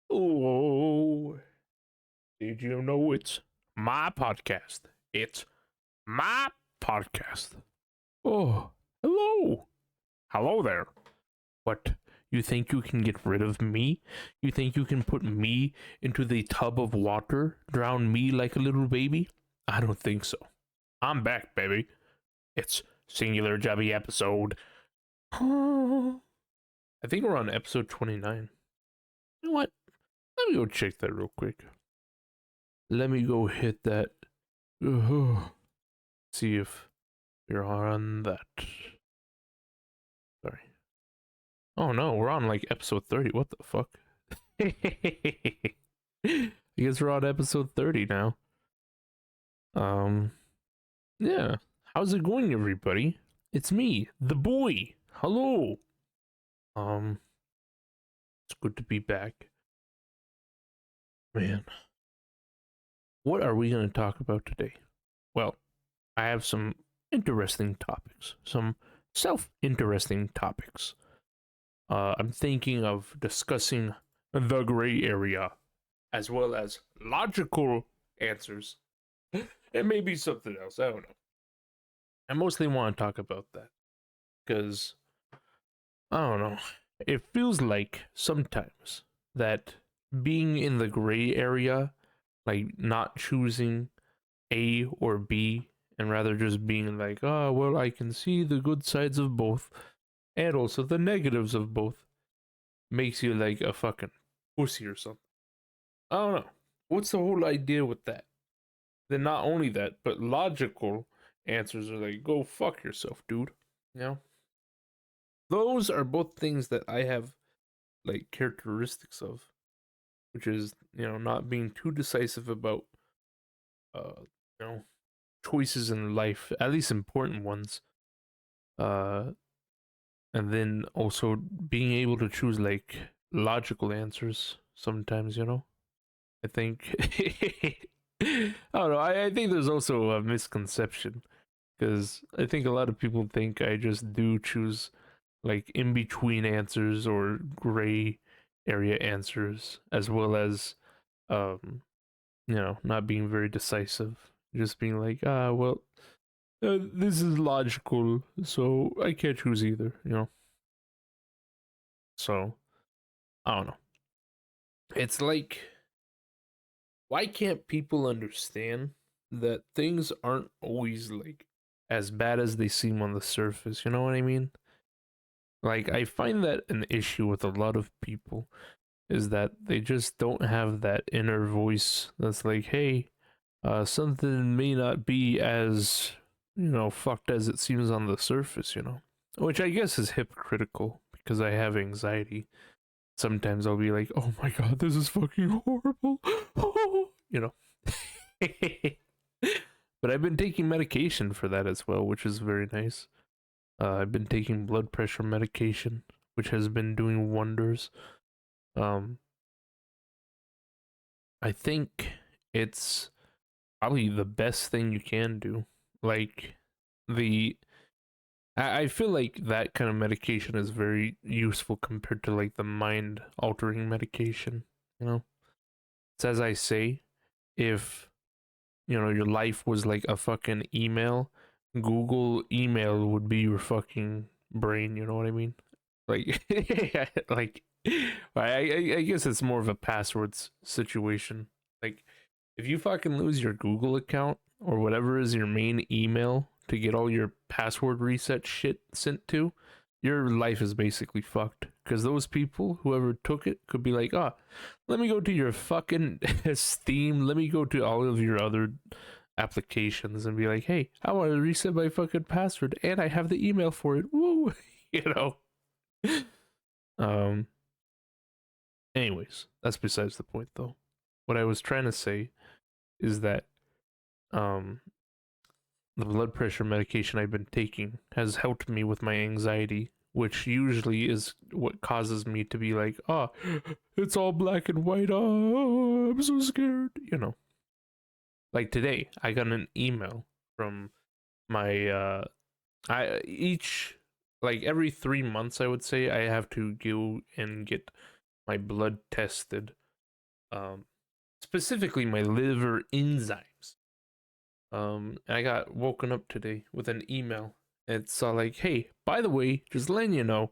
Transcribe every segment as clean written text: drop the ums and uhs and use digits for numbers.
Oh, did you know it's my podcast? It's my podcast. Oh, hello. Hello there. What? You think you can get rid of me? You think you can put me into the tub of water, drown me like a little baby? I don't think so. I'm back, baby. It's Singular Jubby episode. I think we're on episode 29. You know what? Let me go check that real quick. Let me go hit that. See if we're on that. Sorry. Oh no, we're on like episode 30. What the fuck? I guess we're on episode 30 now. Yeah. How's it going, everybody? It's me, the boy. Hello. It's good to be back. Man. What are we going to talk about today? Well, I have some interesting topics. Some self-interesting topics. I'm thinking of discussing the gray area, as well as logical answers, and maybe something else. I don't know. I mostly want to talk about that because I don't know. It feels like sometimes that being in the gray area, like not choosing A or B, and rather just being like, oh, well, I can see the good sides of both and also the negatives of both, makes you like a fucking pussy or something. I don't know. What's the whole idea with that? Then not only that, but logical answers are like, go fuck yourself, dude. You know? Those are both things that I have like characteristics of, which is, not being too decisive about you know, choices in life, at least important ones. Uh and then also being able to choose like logical answers sometimes. I think I don't know. I think there's also a misconception because I think a lot of people think I just do choose like in between answers or gray area answers, as well as not being very decisive, just being like, well, this is logical, so I can't choose either. So I don't know. It's like, why can't people understand that things aren't always like as bad as they seem on the surface? You know what I mean? Like, I find that an issue with a lot of people is that they just don't have that inner voice that's like, hey, something may not be as, fucked as it seems on the surface. Which I guess is hypocritical because I have anxiety. Sometimes I'll be like, oh my god, this is fucking horrible. you know. But I've been taking medication for that as well, which is very nice. I've been taking blood pressure medication, which has been doing wonders. Um, I think it's probably the best thing you can do. Like, the I feel like that kind of medication is very useful compared to like the mind altering medication. It's as I say, if your life was like a fucking email, Google email would be your fucking brain. You know what I mean? Like, like, I guess it's more of a passwords situation. Like, if you fucking lose your Google account or whatever is your main email to get all your password reset shit sent to, your life is basically fucked. Because those people, whoever took it, could be like, let me go to your fucking Steam, let me go to all of your other applications and be like, hey, I want to reset my fucking password and I have the email for it. Woo! you know? Um, anyways, that's besides the point though. What I was trying to say is that um the blood pressure medication I've been taking has helped me with my anxiety, which usually is what causes me to be like, it's all black and white. Oh, I'm so scared. Like today, I got an email from my I each like every 3 months I would say I have to go and get my blood tested specifically my liver enzymes. I got woken up today with an email. It's like, hey, by the way, just letting you know,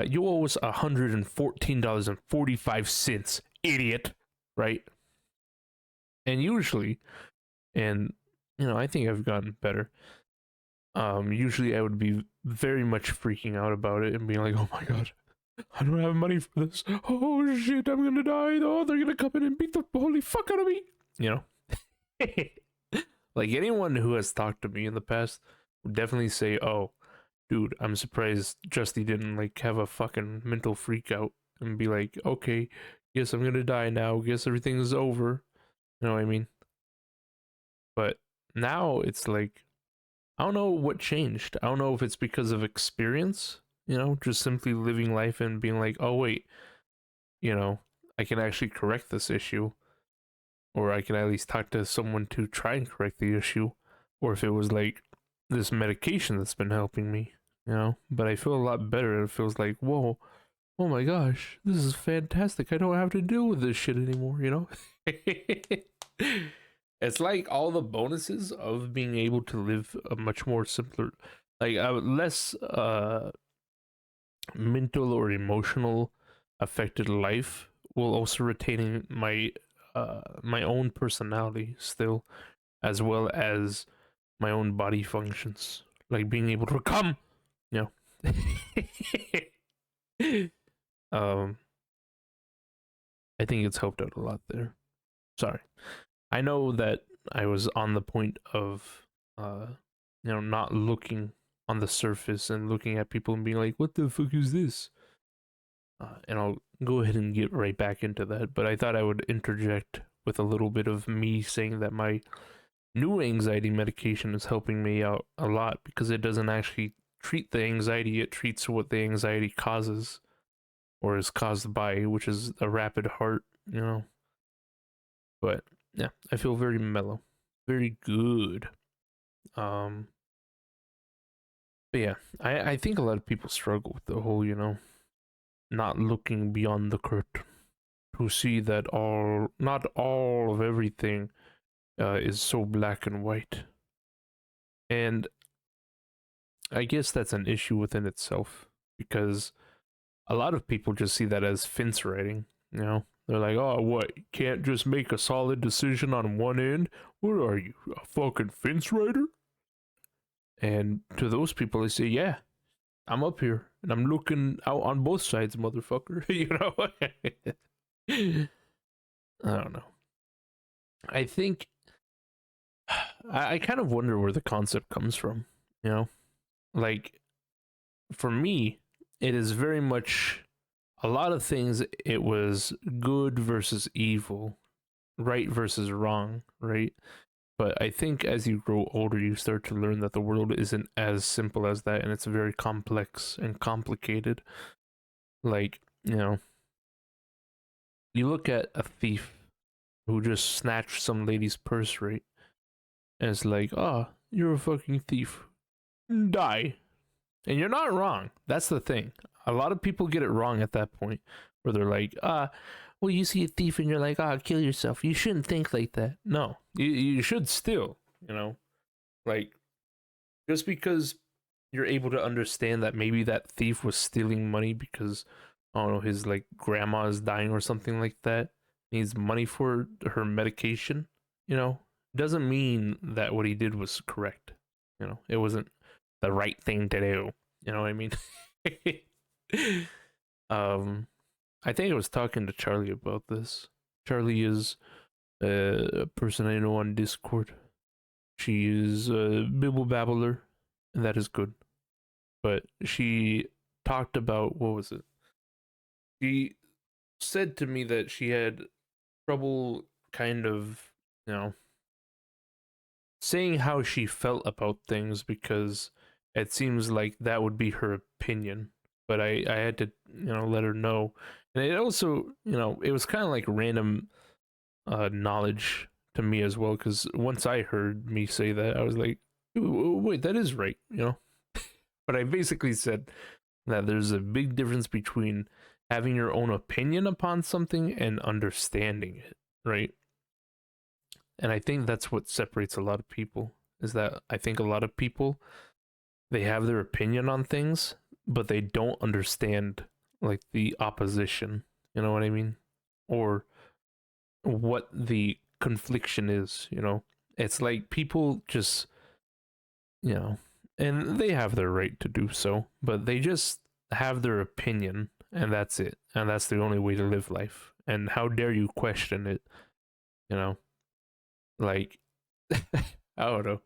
you owe us $114.45, idiot, right? And usually, and I think I've gotten better. Usually I would be very much freaking out about it and being like, oh my god, I don't have money for this. Oh shit, I'm gonna die. Oh, they're gonna come in and beat the holy fuck out of me. Like anyone who has talked to me in the past would definitely say, oh, dude, I'm surprised Justy didn't like have a fucking mental freak out and be like, okay, guess I'm gonna die now. Guess everything's over. You know what I mean? But now it's like, I don't know what changed. I don't know if it's because of experience, just simply living life and being like, oh, wait, I can actually correct this issue. Or I can at least talk to someone to try and correct the issue. Or if it was like this medication that's been helping me, But I feel a lot better. It feels like, whoa, oh my gosh, this is fantastic. I don't have to deal with this shit anymore. It's like all the bonuses of being able to live a much more simpler, like less mental or emotional affected life, while also retaining my own personality still, as well as my own body functions, like being able to come, you know. I think it's helped out a lot there. Sorry. I know that I was on the point of, not looking on the surface and looking at people and being like, what the fuck is this? And I'll go ahead and get right back into that. But I thought I would interject with a little bit of me saying that my new anxiety medication is helping me out a lot because it doesn't actually treat the anxiety, it treats what the anxiety causes or is caused by, which is a rapid heart. But yeah, I feel very mellow, very good. But yeah, I think a lot of people struggle with the whole, not looking beyond the curtain to see that not all of everything is so black and white. And I guess that's an issue within itself because a lot of people just see that as fence writing. They're like, oh, what? You can't just make a solid decision on one end? What are you, a fucking fence writer? And to those people, I say, yeah, I'm up here and I'm looking out on both sides, motherfucker. I don't know. I think I kind of wonder where the concept comes from. Like, for me, it is very much a lot of things. It was good versus evil, right versus wrong, right? But I think as you grow older, you start to learn that the world isn't as simple as that, and it's very complex and complicated. Like, you look at a thief who just snatched some lady's purse, right? And it's like, oh, you're a fucking thief. Die. And you're not wrong. That's the thing. A lot of people get it wrong at that point, where they're like, well, you see a thief and you're like, kill yourself. You shouldn't think like that. No, you should still. Like, just because you're able to understand that maybe that thief was stealing money because, I don't know, his like grandma is dying or something like that, needs money for her medication, doesn't mean that what he did was correct. It wasn't the right thing to do. You know what I mean? I think I was talking to Charlie about this. Charlie is a person I know on Discord. She is a bibble babbler, and that is good. But she talked about, what was it? She said to me that she had trouble kind of, saying how she felt about things because it seems like that would be her opinion. But I had to, let her know. And it also, it was kind of like random knowledge to me as well, because once I heard me say that, I was like, wait, that is right. But I basically said that there's a big difference between having your own opinion upon something and understanding it, right? And I think that's what separates a lot of people, is that I think a lot of people, they have their opinion on things, but they don't understand like the opposition, you know what I mean? Or what the confliction is, you know? It's like people just, you know, and they have their right to do so, but they just have their opinion and that's it. And that's the only way to live life. And how dare you question it, you know? Like, I don't know.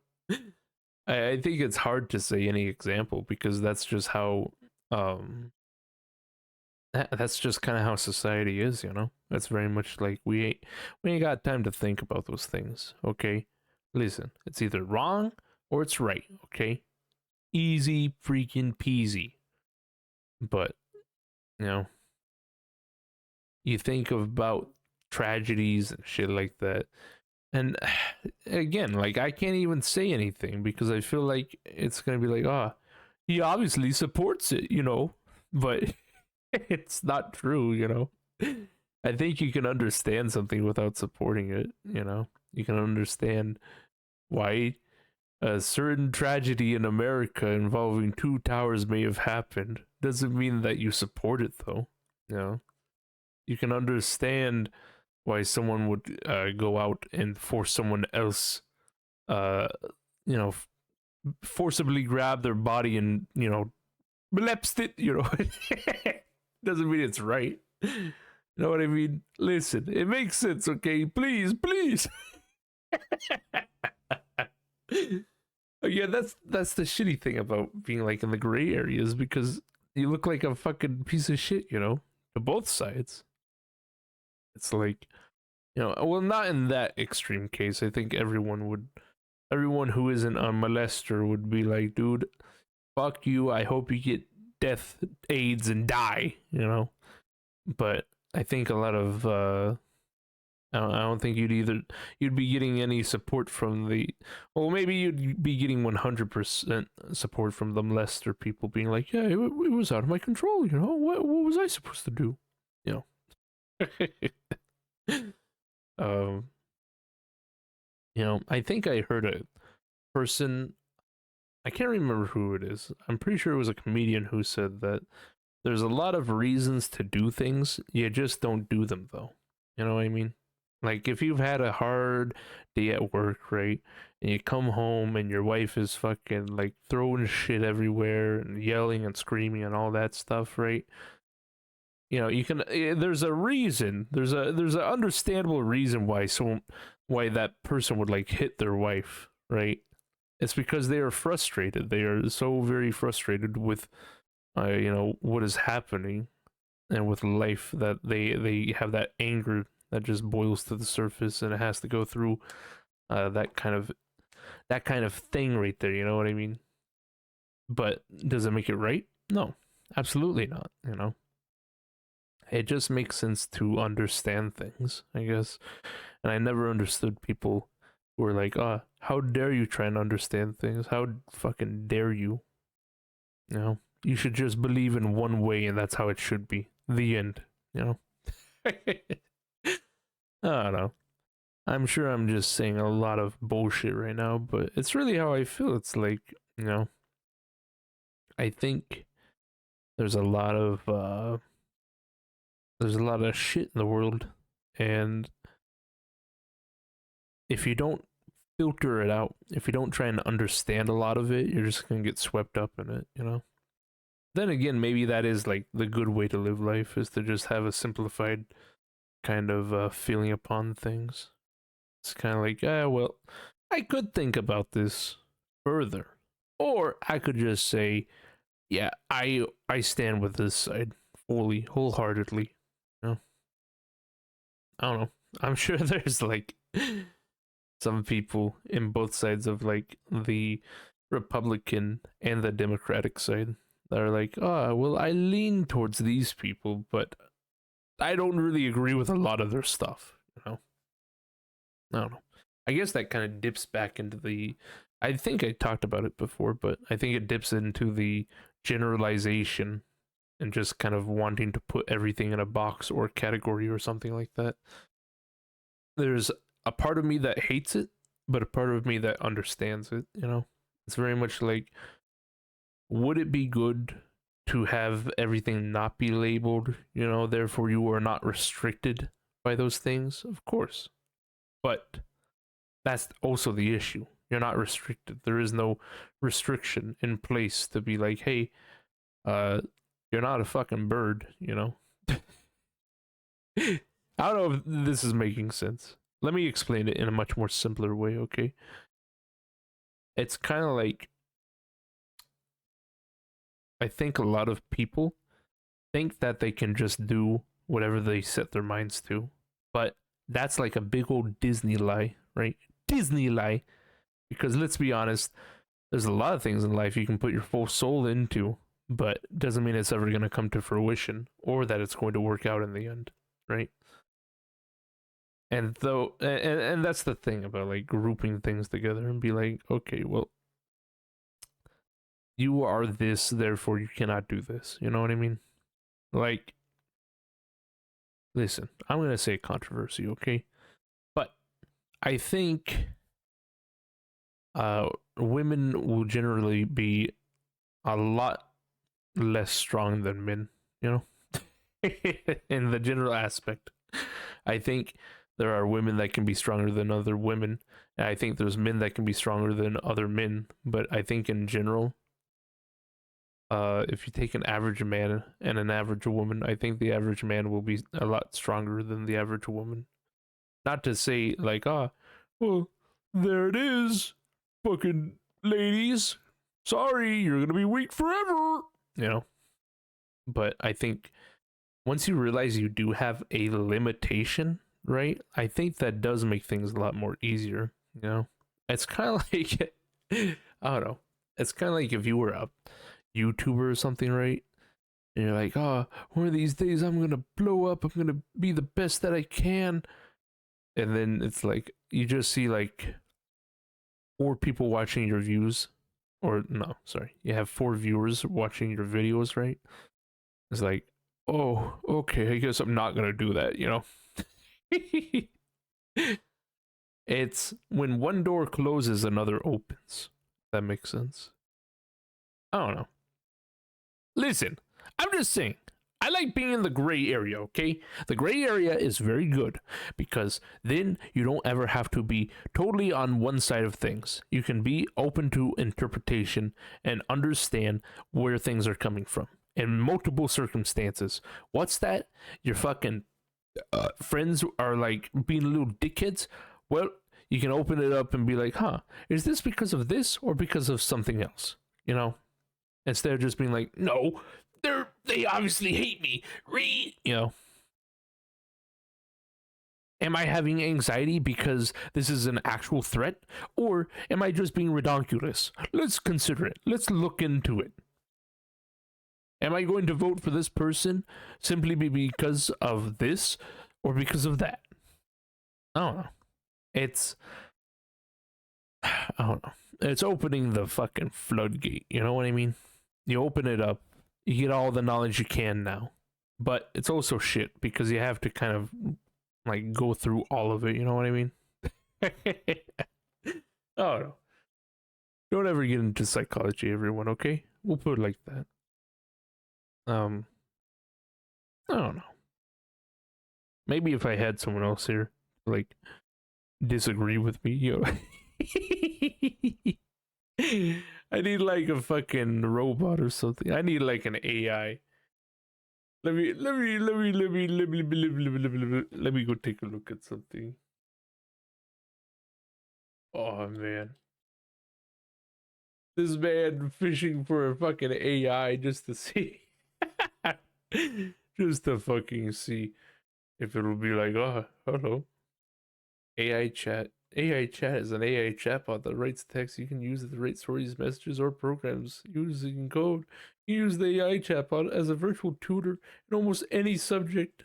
I think it's hard to say any example because that's just how that's just kind of how society is, you know. That's very much like we ain't got time to think about those things. Okay, listen, it's either wrong or it's right. Okay, easy freaking peasy. But you know, you think about tragedies and shit like that, and again, like I can't even say anything because I feel like it's gonna be like, ah, oh, he obviously supports it, you know, but it's not true, you know. I think you can understand something without supporting it, you know. You can understand why a certain tragedy in America involving two towers may have happened. Doesn't mean that you support it though, you know. You can understand why someone would go out and force someone else uh you know forcibly grab their body and you know blepsed it, you know. Doesn't mean it's right. You know what I mean? Listen, it makes sense, okay? Please, please. Yeah, that's the shitty thing about being like in the gray areas because you look like a fucking piece of shit, you know, to both sides. It's like, you know, well, not in that extreme case. I think everyone who isn't a molester would be like, dude, fuck you. I hope you get death, AIDS, and die, you know? But I think a lot of I don't think you'd be getting any support from the well maybe you'd be getting 100% support from the molester people being like, yeah, it was out of my control, you know, what was I supposed to do, you know. um you know, I think I heard a person, I can't remember who it is, I'm pretty sure it was a comedian who said that there's a lot of reasons to do things, you just don't do them though. You know what I mean? Like if you've had a hard day at work, right? And you come home and your wife is fucking like throwing shit everywhere and yelling and screaming and all that stuff, right? You know, you can there's a reason. There's an understandable reason why that person would like hit their wife, right? It's because they are frustrated. They are so very frustrated with you know what is happening and with life that they have that anger that just boils to the surface and it has to go through that kind of thing right there, you know what I mean? But does it make it right? No, absolutely not, you know. It just makes sense to understand things, I guess. And I never understood people who were like, oh, how dare you try and understand things, how fucking dare you, you know, you should just believe in one way and that's how it should be, the end, you know. I don't know. I'm sure I'm just saying a lot of bullshit right now, but it's really how I feel. It's like, you know, I think there's a lot of shit in the world, and if you don't filter it out, if you don't try and understand a lot of it, you're just gonna get swept up in it, you know. Then again, maybe that is like the good way to live life, is to just have a simplified kind of feeling upon things. It's kind of like, yeah, well, I could think about this further, or I could just say, yeah, I stand with this side fully, wholeheartedly. You know? I don't know. I'm sure there's like some people in both sides of like the Republican and the Democratic side that are like, oh, well, I lean towards these people, but I don't really agree with a lot of their stuff. You know, I don't know. I guess that kind of dips back into the. I think I talked about it before, but I think it dips into the generalization and just kind of wanting to put everything in a box or category or something like that. There's a part of me that hates it, but a part of me that understands it, you know? It's very much like, would it be good to have everything not be labeled, you know, therefore you are not restricted by those things? Of course. But that's also the issue. You're not restricted. There is no restriction in place to be like, hey, you're not a fucking bird, you know? I don't know if this is making sense. Let me explain it in a much more simpler way, okay? It's kind of like, I think a lot of people think that they can just do whatever they set their minds to. But that's like a big old Disney lie, right? Disney lie. Because let's be honest, there's a lot of things in life you can put your full soul into, but doesn't mean it's ever going to come to fruition or that it's going to work out in the end, right? And though, and that's the thing about like grouping things together and be like, okay, well, you are this, therefore you cannot do this. You know what I mean? Like, listen, I'm gonna say controversy, okay? But I think women will generally be a lot less strong than men, you know? In the general aspect. I think there are women that can be stronger than other women. And I think there's men that can be stronger than other men. But I think in general, if you take an average man and an average woman, I think the average man will be a lot stronger than the average woman. Not to say like, well, there it is, fucking ladies. Sorry, you're gonna be weak forever. You know. But I think once you realize you do have a limitation, right? I think that does make things a lot more easier. You know, it's kind of like I don't know. It's kind of like if you were a YouTuber or something, right? And you're like, oh, one of these days I'm gonna blow up. I'm gonna be the best that I can. And then it's like you just see like 4 people watching your views, or no, sorry, you have 4 viewers watching your videos, right? It's like, oh, okay, I guess I'm not gonna do that, you know? It's when one door closes, another opens. That makes sense. I don't know. Listen, I'm just saying, I like being in the gray area, okay? The gray area is very good because then you don't ever have to be totally on one side of things. You can be open to interpretation and understand where things are coming from in multiple circumstances. What's that? Your fucking friends are like being little dickheads. Well, you can open it up and be like, huh, is this because of this or because of something else? You know? Instead of just being like, no, they obviously hate me. You know. Am I having anxiety because this is an actual threat? Or am I just being ridiculous? Let's consider it. Let's look into it. Am I going to vote for this person simply because of this or because of that? I don't know. It's I don't know. It's opening the fucking floodgate, you know what I mean? You open it up, you get all the knowledge you can now. But it's also shit because you have to kind of like go through all of it, you know what I mean? Oh no. Don't ever get into psychology, everyone, okay? We'll put it like that. I don't know. Maybe if I had someone else here, like, disagree with me, you know. I need like a fucking robot or something. I need like an AI. Let me go take a look at something. Oh man. This man fishing for a fucking AI just to see. Just to fucking see if it'll be like, oh, hello. AI chat. AI chat is an AI chatbot that writes text you can use to write stories, messages, or programs using code. You use the AI chatbot as a virtual tutor in almost any subject.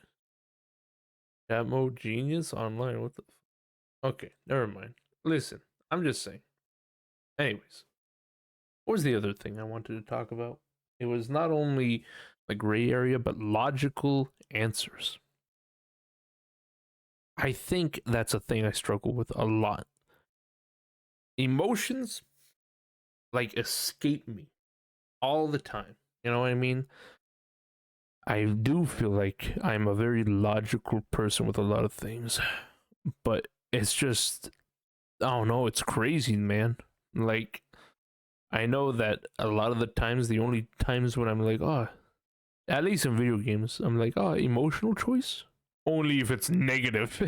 Chat mode genius online. What the? Okay, never mind. Listen, I'm just saying. Anyways, what was the other thing I wanted to talk about? It was not only the gray area, but logical answers. I think that's a thing I struggle with a lot. Emotions like escape me all the time. You know what I mean? I do feel like I'm a very logical person with a lot of things, but it's just, I don't know, it's crazy, man. Like, I know that a lot of the times, the only times when I'm like, oh, at least in video games, I'm like, oh, emotional choice? Only if it's negative.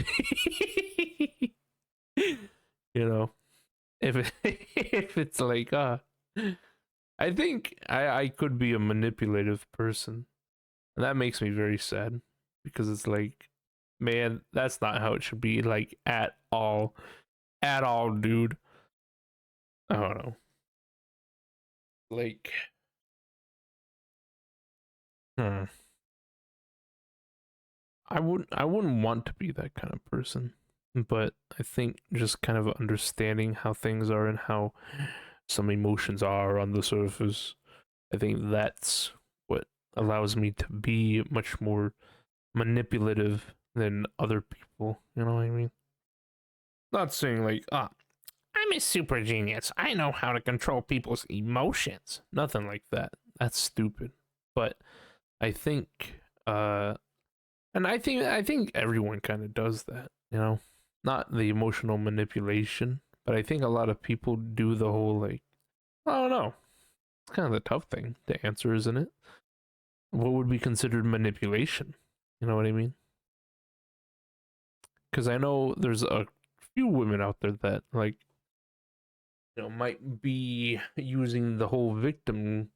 You know, if it's like, I think I could be a manipulative person. And that makes me very sad because it's like, man, that's not how it should be, like, at all. At all, dude. I don't know. Like, hmm. I wouldn't want to be that kind of person. But I think just kind of understanding how things are and how some emotions are on the surface, I think that's what allows me to be much more manipulative than other people. You know what I mean? Not saying like, I'm a super genius. I know how to control people's emotions. Nothing like that. That's stupid. But I think, and I think everyone kind of does that. You know, not the emotional manipulation, but I think a lot of people do the whole like, I don't know. It's kind of the tough thing to answer, isn't it? What would be considered manipulation? You know what I mean? Because I know there's a few women out there that like, might be using the whole victim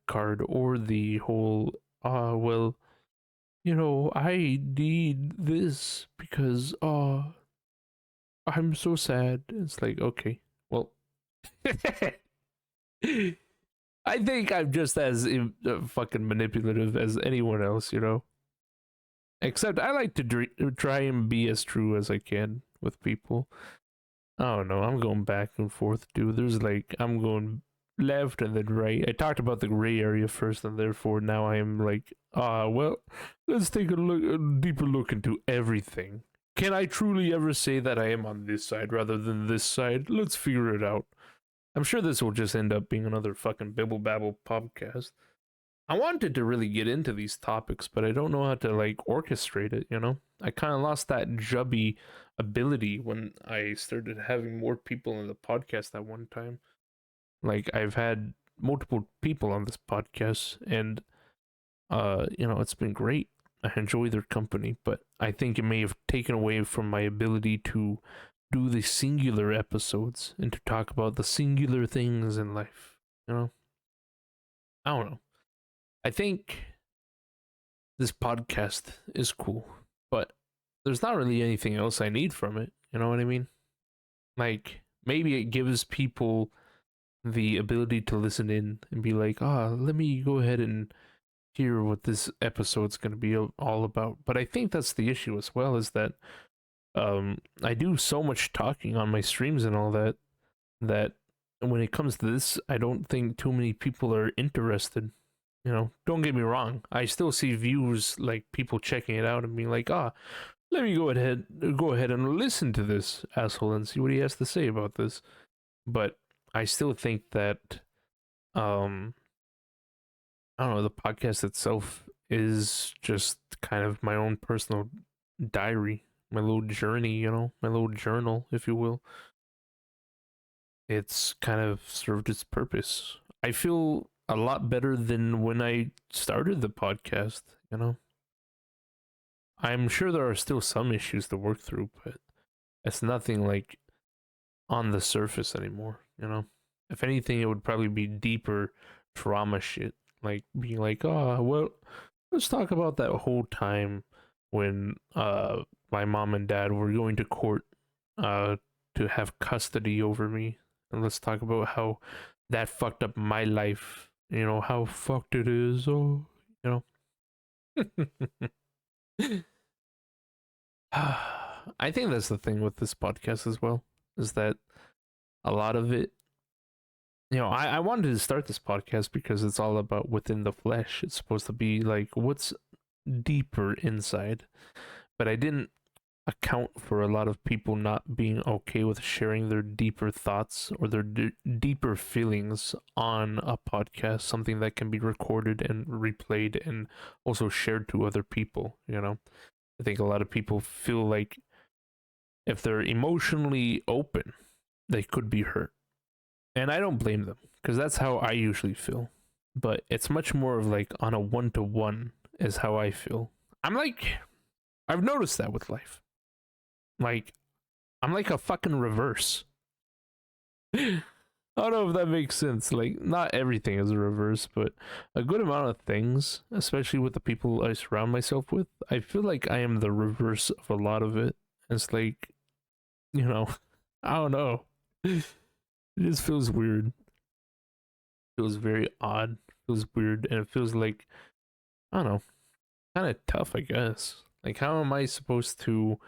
card or the whole well, I need this because I'm so sad. It's like, okay, well, I think I'm just as fucking manipulative as anyone else, except I like to try and be as true as I can with people. I don't know. I'm going back and forth, dude. There's like, I'm going left and then right. I talked about the gray area first, and therefore now I am like, well, let's take a deeper look into everything. Can I truly ever say that I am on this side rather than this side? Let's figure it out. I'm sure this will just end up being another fucking Bibble Babble podcast. I wanted to really get into these topics, but I don't know how to like orchestrate it. I kind of lost that jubby ability when I started having more people in the podcast at one time. Like, I've had multiple people on this podcast, and it's been great. I enjoy their company, but I think it may have taken away from my ability to do the singular episodes and to talk about the singular things in life. I don't know. I think this podcast is cool, but there's not really anything else I need from it. You know what I mean? Like, maybe it gives people the ability to listen in and be like, let me go ahead and hear what this episode's going to be all about. But I think that's the issue as well, is that I do so much talking on my streams and all that, that when it comes to this, I don't think too many people are interested. Don't get me wrong. I still see views, like people checking it out and being like, let me go ahead and listen to this asshole and see what he has to say about this. But I still think that, um, I don't know, the podcast itself is just kind of my own personal diary, my little journey, my little journal, if you will. It's kind of served its purpose. I feel a lot better than when I started the podcast. I'm sure there are still some issues to work through, but it's nothing like on the surface anymore. If anything, it would probably be deeper trauma shit, like being like, oh, well, let's talk about that whole time when my mom and dad were going to court uh to have custody over me, and let's talk about how that fucked up my life. How fucked it is. Oh, you know. I think that's the thing with this podcast as well, is that a lot of it I wanted to start this podcast because it's all about within the flesh. It's supposed to be like what's deeper inside, but I didn't account for a lot of people not being okay with sharing their deeper thoughts or their deeper feelings on a podcast, something that can be recorded and replayed and also shared to other people. I think a lot of people feel like if they're emotionally open, they could be hurt. And I don't blame them because that's how I usually feel. But it's much more of like on a 1-to-1 is how I feel. I've noticed that with life. Like, I'm like a fucking reverse. I don't know if that makes sense. Like, not everything is a reverse, but a good amount of things, especially with the people I surround myself with, I feel like I am the reverse of a lot of it. It's like, I don't know. It just feels weird. It feels very odd. It feels weird. And it feels like, I don't know, kind of tough, I guess. Like, how am I supposed to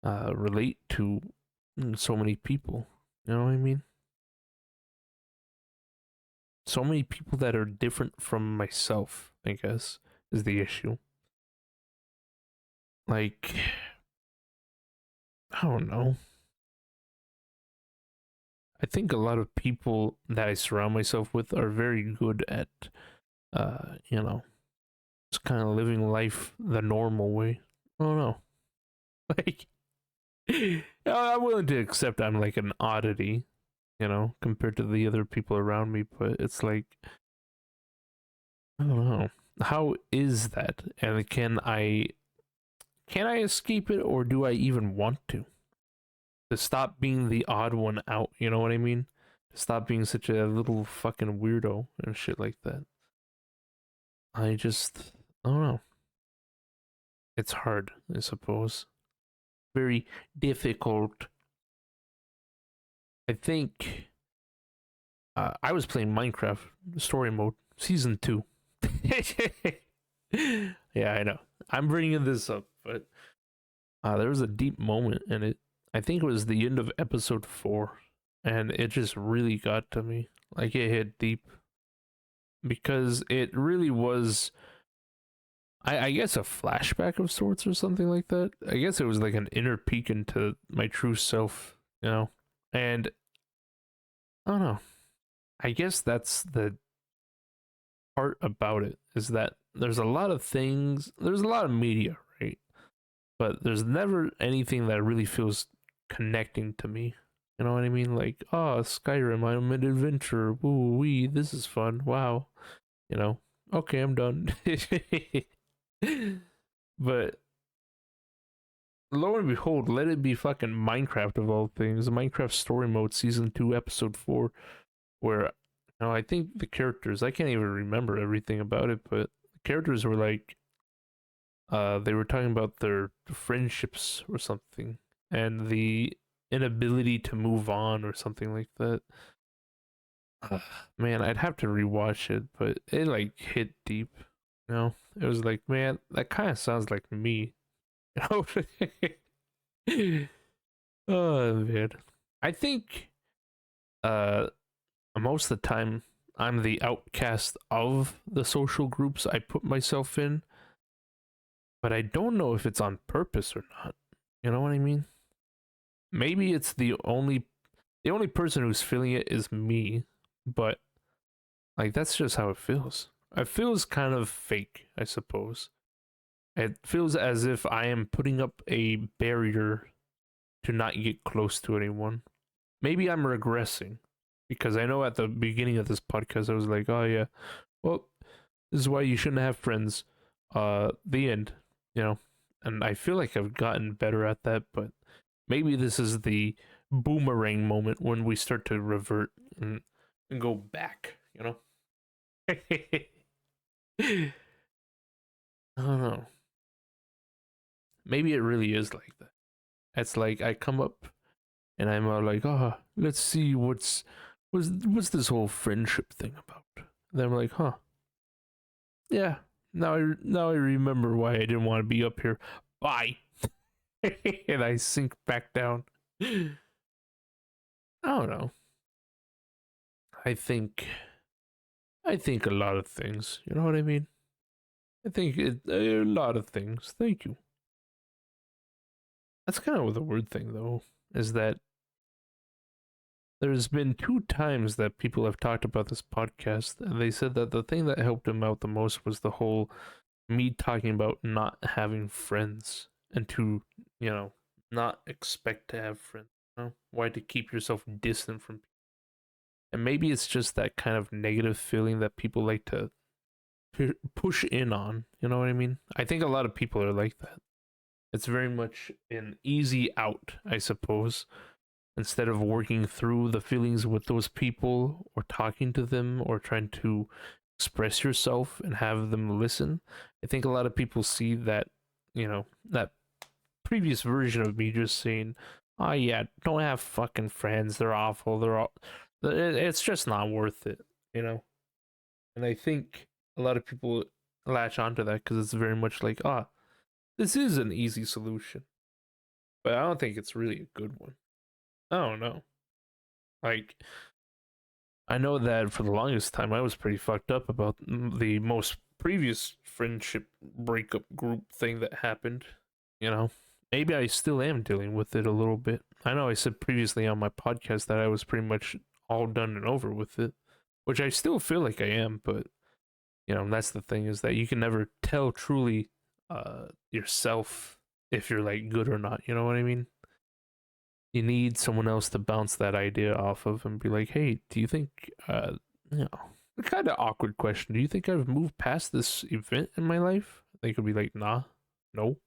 relate to so many people? You know what I mean? So many people that are different from myself, I guess, is the issue. Like, I don't know. I think a lot of people that I surround myself with are very good at, just kind of living life the normal way. I don't know. Like, I'm willing to accept I'm like an oddity, compared to the other people around me, but it's like, I don't know. How is that? And can I escape it or do I even want to? To stop being the odd one out, you know what I mean? To stop being such a little fucking weirdo and shit like that. I don't know. It's hard, I suppose. Very difficult. I think I was playing Minecraft story mode, season 2. Yeah, I know. I'm bringing this up, but there was a deep moment in it. I think it was the end of episode 4, and it just really got to me. Like it hit deep because it really was. I guess a flashback of sorts or something like that. I guess it was like an inner peek into my true self, And I don't know. I guess that's the part about it is that there's a lot of things, there's a lot of media, right? But there's never anything that really feels connecting to me. You know what I mean? Like, oh, Skyrim, I'm an adventurer. Woo wee, this is fun. Wow. You know, okay, I'm done. But lo and behold, let it be fucking Minecraft of all things. Minecraft Story Mode Season 2, Episode 4, where I think the characters, I can't even remember everything about it, but the characters were like, they were talking about their friendships or something, and the inability to move on or something like that. Man, I'd have to rewatch it, but it like hit deep. It was like, man, that kind of sounds like me. Oh man, I think uh most of the time I'm the outcast of the social groups I put myself in, but I don't know if it's on purpose or not. You know what I mean? Maybe it's the only person who's feeling it is me, but like that's just how it feels. It feels kind of fake, I suppose. It feels as if I am putting up a barrier to not get close to anyone. Maybe I'm regressing because I know at the beginning of this podcast I was like, "Oh yeah, well, this is why you shouldn't have friends." The end, and I feel like I've gotten better at that, but maybe this is the boomerang moment when we start to revert and go back. I don't know. Maybe it really is like that. It's like I come up and I'm like, oh, let's see what's this whole friendship thing about. And then I'm like, huh, yeah. Now I remember why I didn't want to be up here. Bye. And I sink back down. I don't know. I think a lot of things. You know what I mean? I think a lot of things. Thank you. That's kind of the weird thing, though, is that there's been 2 times that people have talked about this podcast, and they said that the thing that helped them out the most was the whole me talking about not having friends and to, you know, not expect to have friends. You know? Why to keep yourself distant from people. And maybe it's just that kind of negative feeling that people like to push in on. You know what I mean? I think a lot of people are like that. It's very much an easy out, I suppose, instead of working through the feelings with those people or talking to them or trying to express yourself and have them listen. I think a lot of people see that, that previous version of me just saying, oh yeah, don't have fucking friends, they're awful, it's just not worth it, you know? And I think a lot of people latch onto that because it's very much like, this is an easy solution. But I don't think it's really a good one. I don't know. Like, I know that for the longest time I was pretty fucked up about the most previous friendship breakup group thing that happened. You know, maybe I still am dealing with it a little bit. I know I said previously on my podcast that I was pretty much all done and over with it, which I still feel like I am, but that's the thing, is that you can never tell truly yourself if you're like good or not. You know what I mean? You need someone else to bounce that idea off of and be like, hey, do you think, a kind of awkward question. Do you think I've moved past this event in my life? They could be like, nah, no.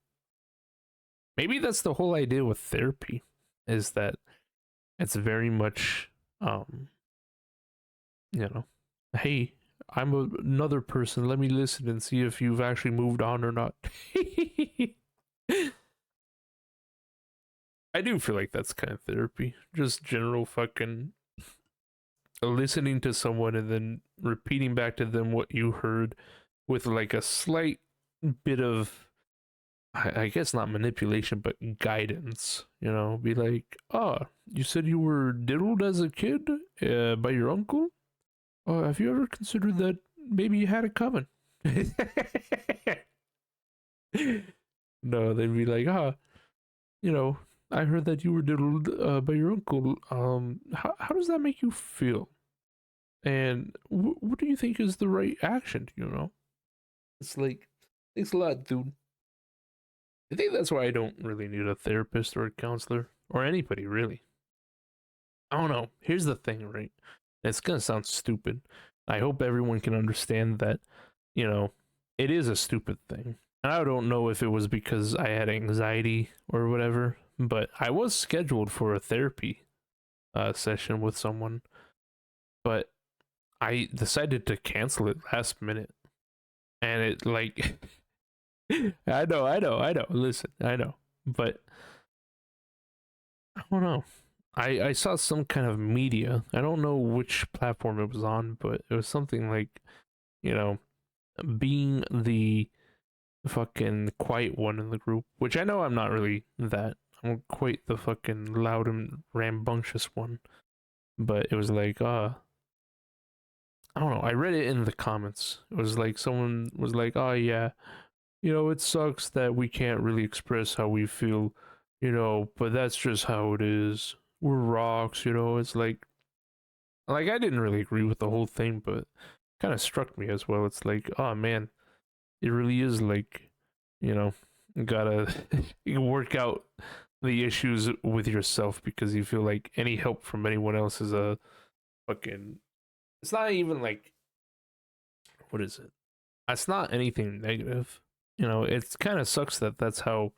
Maybe that's the whole idea with therapy, is that it's very much, you know, hey, another person. Let me listen and see if you've actually moved on or not. I do feel like that's kind of therapy. Just general fucking listening to someone and then repeating back to them what you heard with like a slight bit of, I guess not manipulation, but guidance. Be like, you said you were diddled as a kid by your uncle? Have you ever considered that maybe you had it coming? No, they'd be like, I heard that you were diddled by your uncle. How does that make you feel? And what do you think is the right action? It's like, thanks a lot, dude. I think that's why I don't really need a therapist or a counselor or anybody really. I don't know. Here's the thing, right? It's gonna sound stupid. I hope everyone can understand that, it is a stupid thing. And I don't know if it was because I had anxiety or whatever, but I was scheduled for a therapy session with someone, but I decided to cancel it last minute. And it like I know. Listen, I know. But I don't know. I saw some kind of media. I don't know which platform it was on, but it was something like, you know, being the fucking quiet one in the group, which I know I'm not really that. I'm quite the fucking loud and rambunctious one. But it was like, I don't know. I read it in the comments. It was like someone was like, oh yeah, it sucks that we can't really express how we feel, but that's just how it is. We're rocks, it's like I didn't really agree with the whole thing, but kind of struck me as well. It's like, oh man, it really is like, you know, you gotta you work out the issues with yourself because you feel like any help from anyone else is a fucking. It's not even like, what is it? It's not anything negative. It kind of sucks that that's how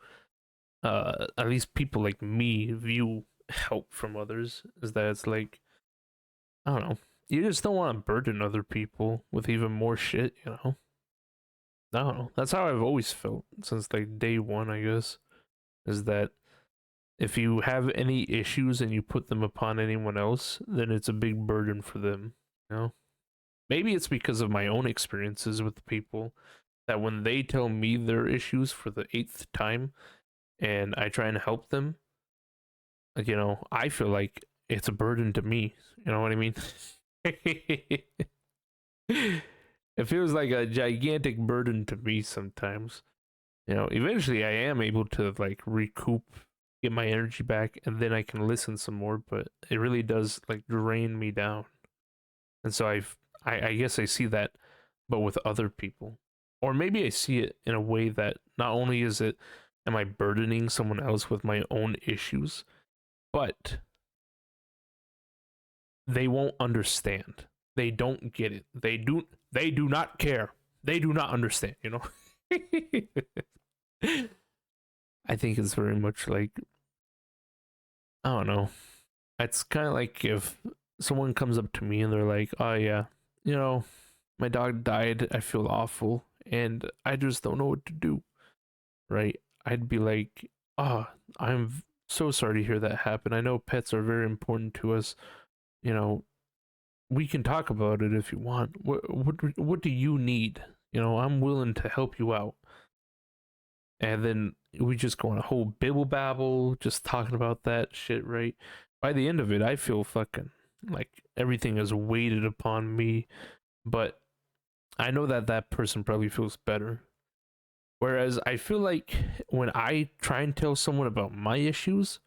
at least people like me view help from others, is that it's like, I don't know, you just don't want to burden other people with even more shit. I don't know, that's how I've always felt since like day one, I guess, is that if you have any issues and you put them upon anyone else, then it's a big burden for them. Maybe it's because of my own experiences with people that when they tell me their issues for the 8th time and I try and help them, I feel like it's a burden to me. You know what I mean? It feels like a gigantic burden to me sometimes. You know, eventually I am able to like recoup, get my energy back, and then I can listen some more, but it really does like drain me down. And so I guess I see that, but with other people. Or maybe I see it in a way that not only is it, am I burdening someone else with my own issues, but they won't understand. They don't get it. They do not care. They do not understand, you know? I think it's very much like, I don't know. It's kind of like if someone comes up to me and they're like, "Oh yeah, you know, my dog died. I feel awful, and I just don't know what to do." Right? I'd be like, "Oh, I'm so sorry to hear that happen. I know pets are very important to us. You know, we can talk about it if you want. What do you need? You know, I'm willing to help you out." And then we just go on a whole bibble babble, just talking about that shit, right? By the end of it, I feel fucking like everything is weighted upon me, but I know that that person probably feels better. Whereas I feel like when I try and tell someone about my issues,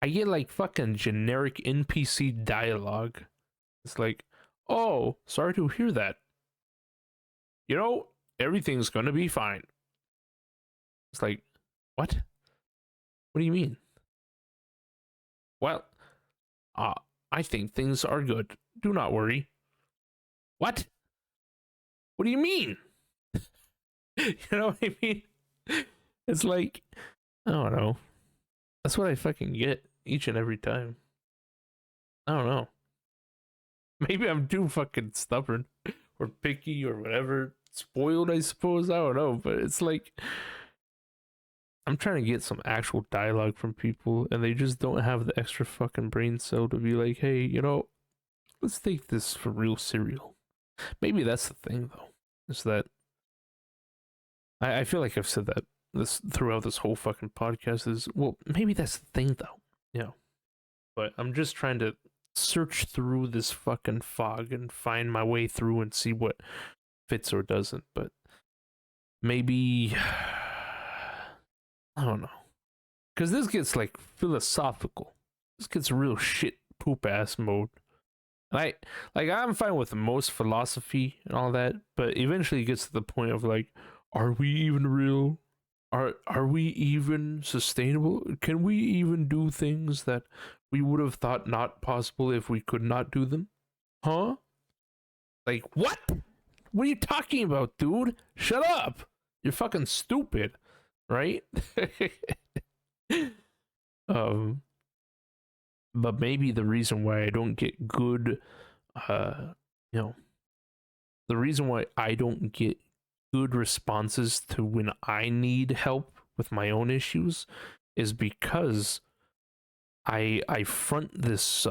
I get like fucking generic NPC dialogue. It's like, oh, sorry to hear that. You know, everything's gonna be fine. It's like, what? What do you mean? Well, uh, I think things are good. Do not worry. What? What do you mean? You know what I mean? It's like, I don't know. That's what I fucking get each and every time. I don't know. Maybe I'm too fucking stubborn or picky or whatever. Spoiled, I suppose. I don't know. But it's like, I'm trying to get some actual dialogue from people and they just don't have the extra fucking brain cell to be like, hey, you know, let's take this for real serial. Maybe that's the thing, though. Is that I feel like I've said that this throughout this whole fucking podcast is, well, maybe that's the thing though. You know. But I'm just trying to search through this fucking fog and find my way through and see what fits or doesn't. But maybe I don't know. Cause this gets like philosophical. This gets real shit poop ass mode. I'm fine with most philosophy and all that, but eventually it gets to the point of like, are we even real? Are we even sustainable? Can we even do things that we would have thought not possible if we could not do them? Huh? Like what? What are you talking about, dude? Shut up. You're fucking stupid, right? um but maybe the reason why I don't get good you know, the reason why I don't get good responses to when I need help with my own issues is because I front this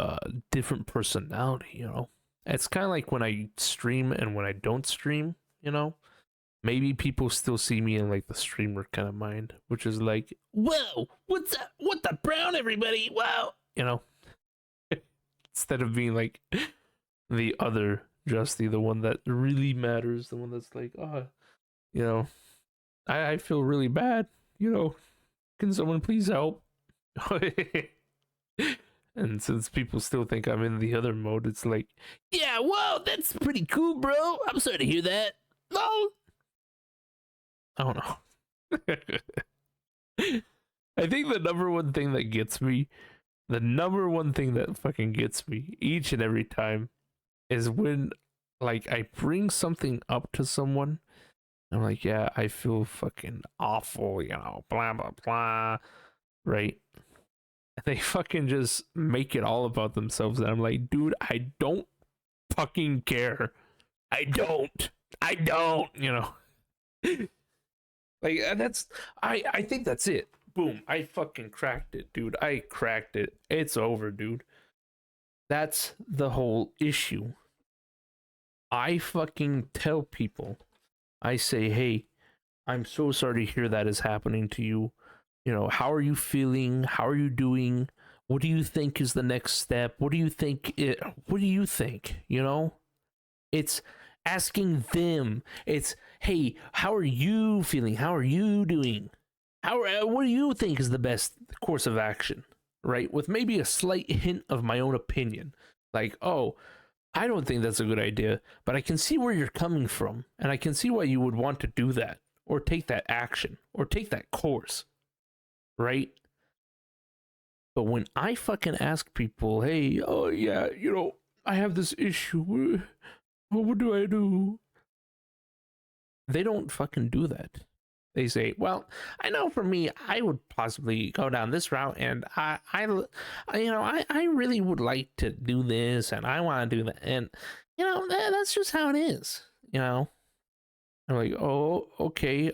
different personality, you know. It's kind of like when I stream and when I don't stream, you know. Maybe people still see me in like the streamer kind of mind, which is like, whoa, what's up? What the brown, everybody? Wow, you know. Instead of being like the other Justy, the one that really matters, the one that's like, oh, you know, I feel really bad. You know, can someone please help? And since people still think I'm in the other mode, it's like, yeah, whoa, that's pretty cool, bro. I'm sorry to hear that. No, I don't know. I think the number one thing that gets me, the number one thing that fucking gets me each and every time is when like I bring something up to someone. I'm like, yeah, I feel fucking awful, you know, blah blah blah. Right? And they fucking just make it all about themselves. And I'm like, dude, I don't fucking care. I don't. I don't, you know. Like that's I think that's it. Boom. I fucking cracked it, dude. I cracked it. It's over, dude. That's the whole issue. I fucking tell people, I say, hey, I'm so sorry to hear that is happening to you. You know, how are you feeling? How are you doing? What do you think is the next step? What do you think? What do you think? You know, it's asking them. It's, hey, how are you feeling? How are you doing? What do you think is the best course of action? Right? With maybe a slight hint of my own opinion. Like, oh, I don't think that's a good idea, but I can see where you're coming from, and I can see why you would want to do that, or take that action, or take that course, right? But when I fucking ask people, hey, oh yeah, you know, I have this issue, what do I do? They don't fucking do that. They say, well, I know for me, I would possibly go down this route, and I really would like to do this, and I want to do that, and you know, that's just how it is. You know, I'm like, oh, okay,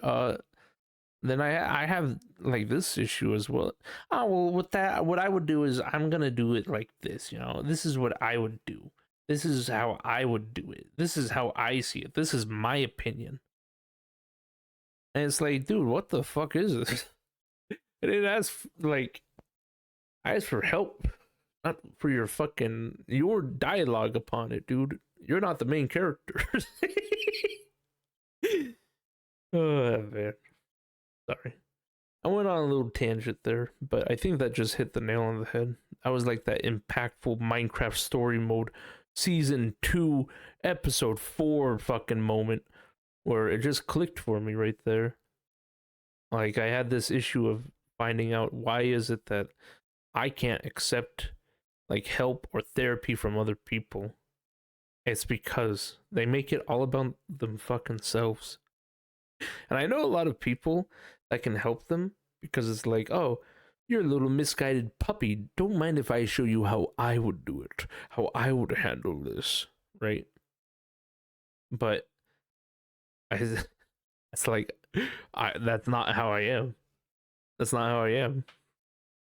then I have like this issue as well. Oh well, with that, what I would do is I'm gonna do it like this. You know, this is what I would do. This is how I would do it. This is how I see it. This is my opinion. And it's like, dude, what the fuck is this? And it asks, like, I asked for help, not for your dialogue upon it, dude. You're not the main character. Oh man, sorry. I went on a little tangent there, but I think that just hit the nail on the head. I was like that impactful Minecraft story mode season 2 episode 4 fucking moment where it just clicked for me right there. Like I had this issue of finding out why is it that I can't accept like help or therapy from other people. It's because they make it all about them fucking selves. And I know a lot of people that can help them because it's like, oh, you're a little misguided puppy. Don't mind if I show you how I would do it, how I would handle this, right? But I, it's like, that's not how I am. That's not how I am.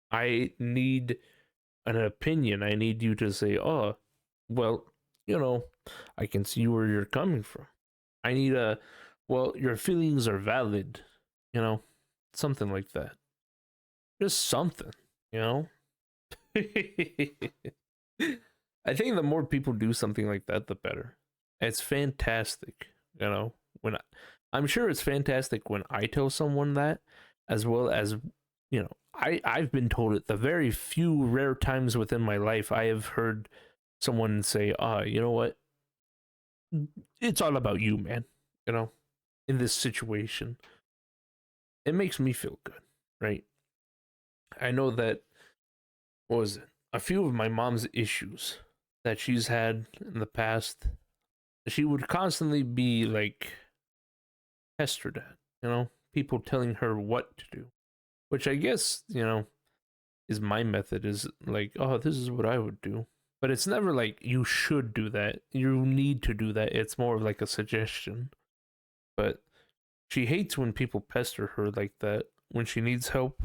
I need an opinion. I need you to say, oh, well, you know, I can see where you're coming from. I need well, your feelings are valid, you know, something like that. Just something, you know? I think the more people do something like that, the better. It's fantastic, you know. I'm sure it's fantastic when I tell someone that, as well as, you know, I've been told it the very few rare times within my life I have heard someone say, you know what? It's all about you, man. You know, in this situation, it makes me feel good, right? I know that, what was it? A few of my mom's issues that she's had in the past, she would constantly be like pestered at, you know, people telling her what to do, which I guess, you know, is my method is like, oh, this is what I would do. But it's never like you should do that. You need to do that. It's more of like a suggestion. But she hates when people pester her like that when she needs help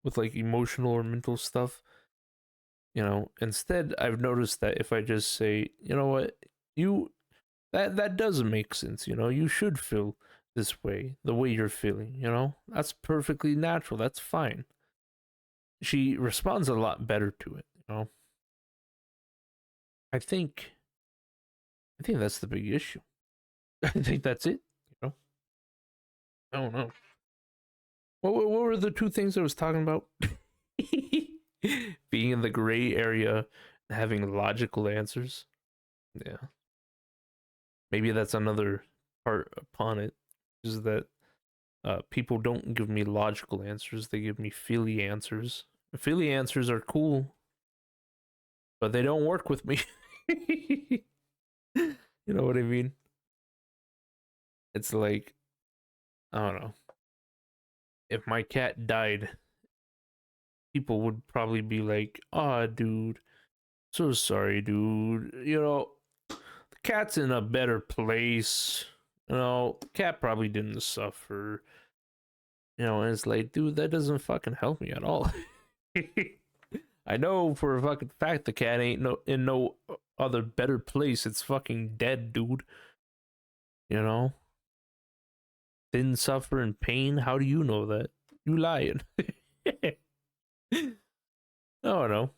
with like emotional or mental stuff. You know, instead I've noticed that if I just say, you know what, you that doesn't make sense, you know, you should feel this way, the way you're feeling, you know? That's perfectly natural. That's fine. She responds a lot better to it, you know. I think I think that's the big issue. I think that's it, you know. I don't know. What were the two things I was talking about? Being in the gray area, having logical answers. Yeah. Maybe that's another part upon it, is that people don't give me logical answers, they give me feely answers. Feely answers are cool, but they don't work with me. You know what I mean? It's like, I don't know. If my cat died, people would probably be like, "Ah, oh, dude, so sorry, dude. You know, the cat's in a better place. You know, the cat probably didn't suffer." You know, and it's like, dude, that doesn't fucking help me at all. I know for a fucking fact the cat ain't in no other better place. It's fucking dead, dude. You know? Didn't suffer in pain. How do you know that? You lying. I don't know.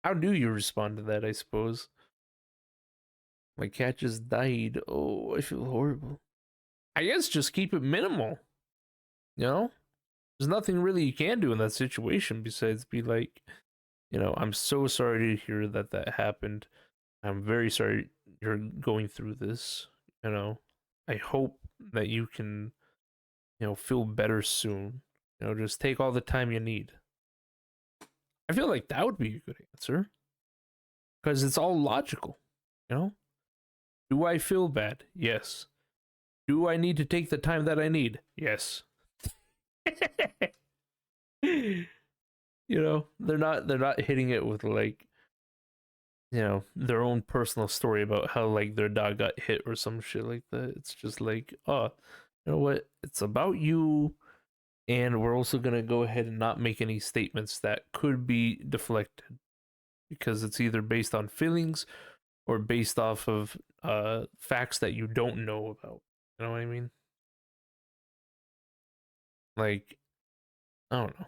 How do you respond to that, I suppose? My cat just died. Oh, I feel horrible. I guess just keep it minimal, you know? There's nothing really you can do in that situation besides be like, I'm so sorry to hear that that happened. I'm very sorry you're going through this, you know? I hope that you can, feel better soon. Just take all the time you need. I feel like that would be a good answer because it's all logical, you know? Do I feel bad? Yes. Do I need to take the time that I need? Yes. They're not hitting it with like, their own personal story about how like their dog got hit or some shit like that. It's just like, oh, you know what? It's about you, and we're also gonna go ahead and not make any statements that could be deflected because it's either based on feelings or based off of facts that you don't know about. You know what I mean? Like, I don't know.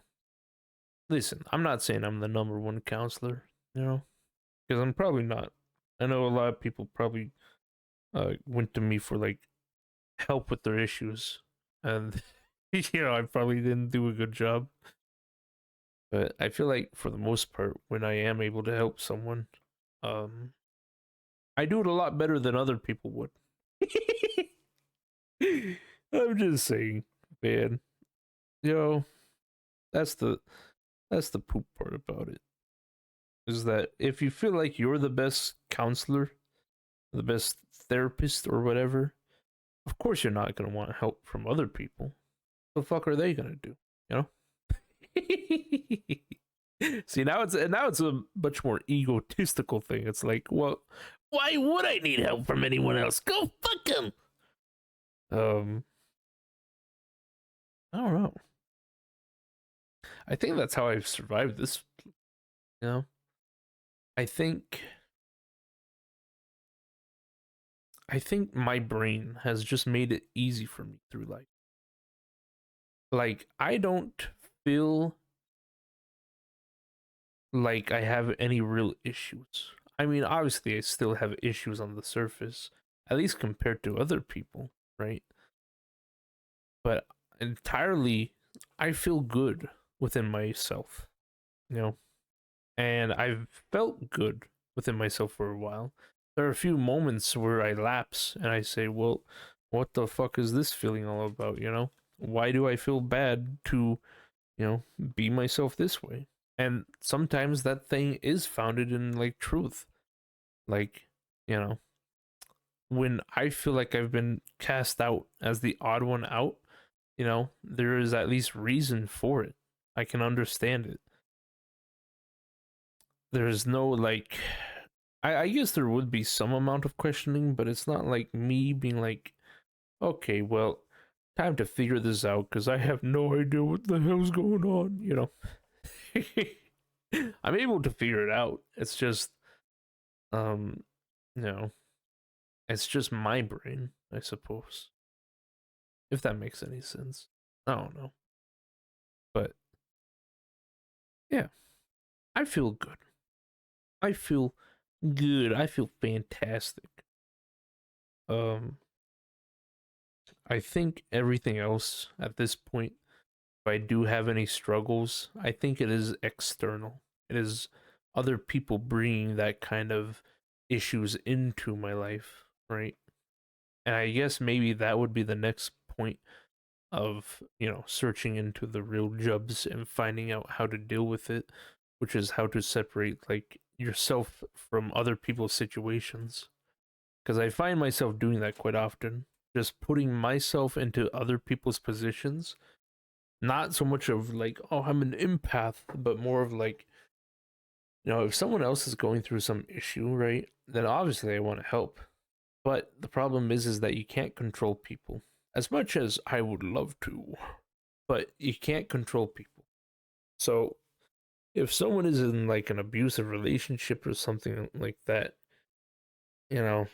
Listen, I'm not saying I'm the number one counselor, because I'm probably not. I know a lot of people probably went to me for like help with their issues, and I probably didn't do a good job. But I feel like for the most part, when I am able to help someone, um, I do it a lot better than other people would. I'm just saying, man. You know, that's the that's the poop part about it. Is that if you feel like you're the best counselor, the best therapist or whatever, of course you're not gonna want help from other people. What the fuck are they gonna do? You know? See, now it's a much more egotistical thing. It's like, well, why would I need help from anyone else? Go fuck them. Um, I don't know. I think that's how I've survived this. You know, I think I think my brain has just made it easy for me through life. Like I don't feel like I have any real issues. I mean, obviously, I still have issues on the surface, at least compared to other people, right? But entirely, I feel good within myself, you know, and I've felt good within myself for a while. There are a few moments where I lapse and I say, well, what the fuck is this feeling all about, Why do I feel bad to, be myself this way? And sometimes that thing is founded in like truth. Like, you know, when I feel like I've been cast out as the odd one out, there is at least reason for it. I can understand it. There's no like I guess there would be some amount of questioning, but it's not like me being like, okay, well, time to figure this out because I have no idea what the hell's going on. I'm able to figure it out. It's just, um, you know, it's just my brain, I suppose, if that makes any sense. I don't know, but yeah, I feel good. I feel good. I feel fantastic. Um, I think everything else at this point, if I do have any struggles, I think it is external. It is other people bringing that kind of issues into my life, right? And I guess maybe that would be the next point of, searching into the real jobs and finding out how to deal with it, which is how to separate like yourself from other people's situations. Because I find myself doing that quite often, just putting myself into other people's positions. Not so much of like, oh, I'm an empath, but more of like, if someone else is going through some issue, right, then obviously I want to help. But the problem is that you can't control people as much as I would love to, but you can't control people. So if someone is in like an abusive relationship or something like that, you know,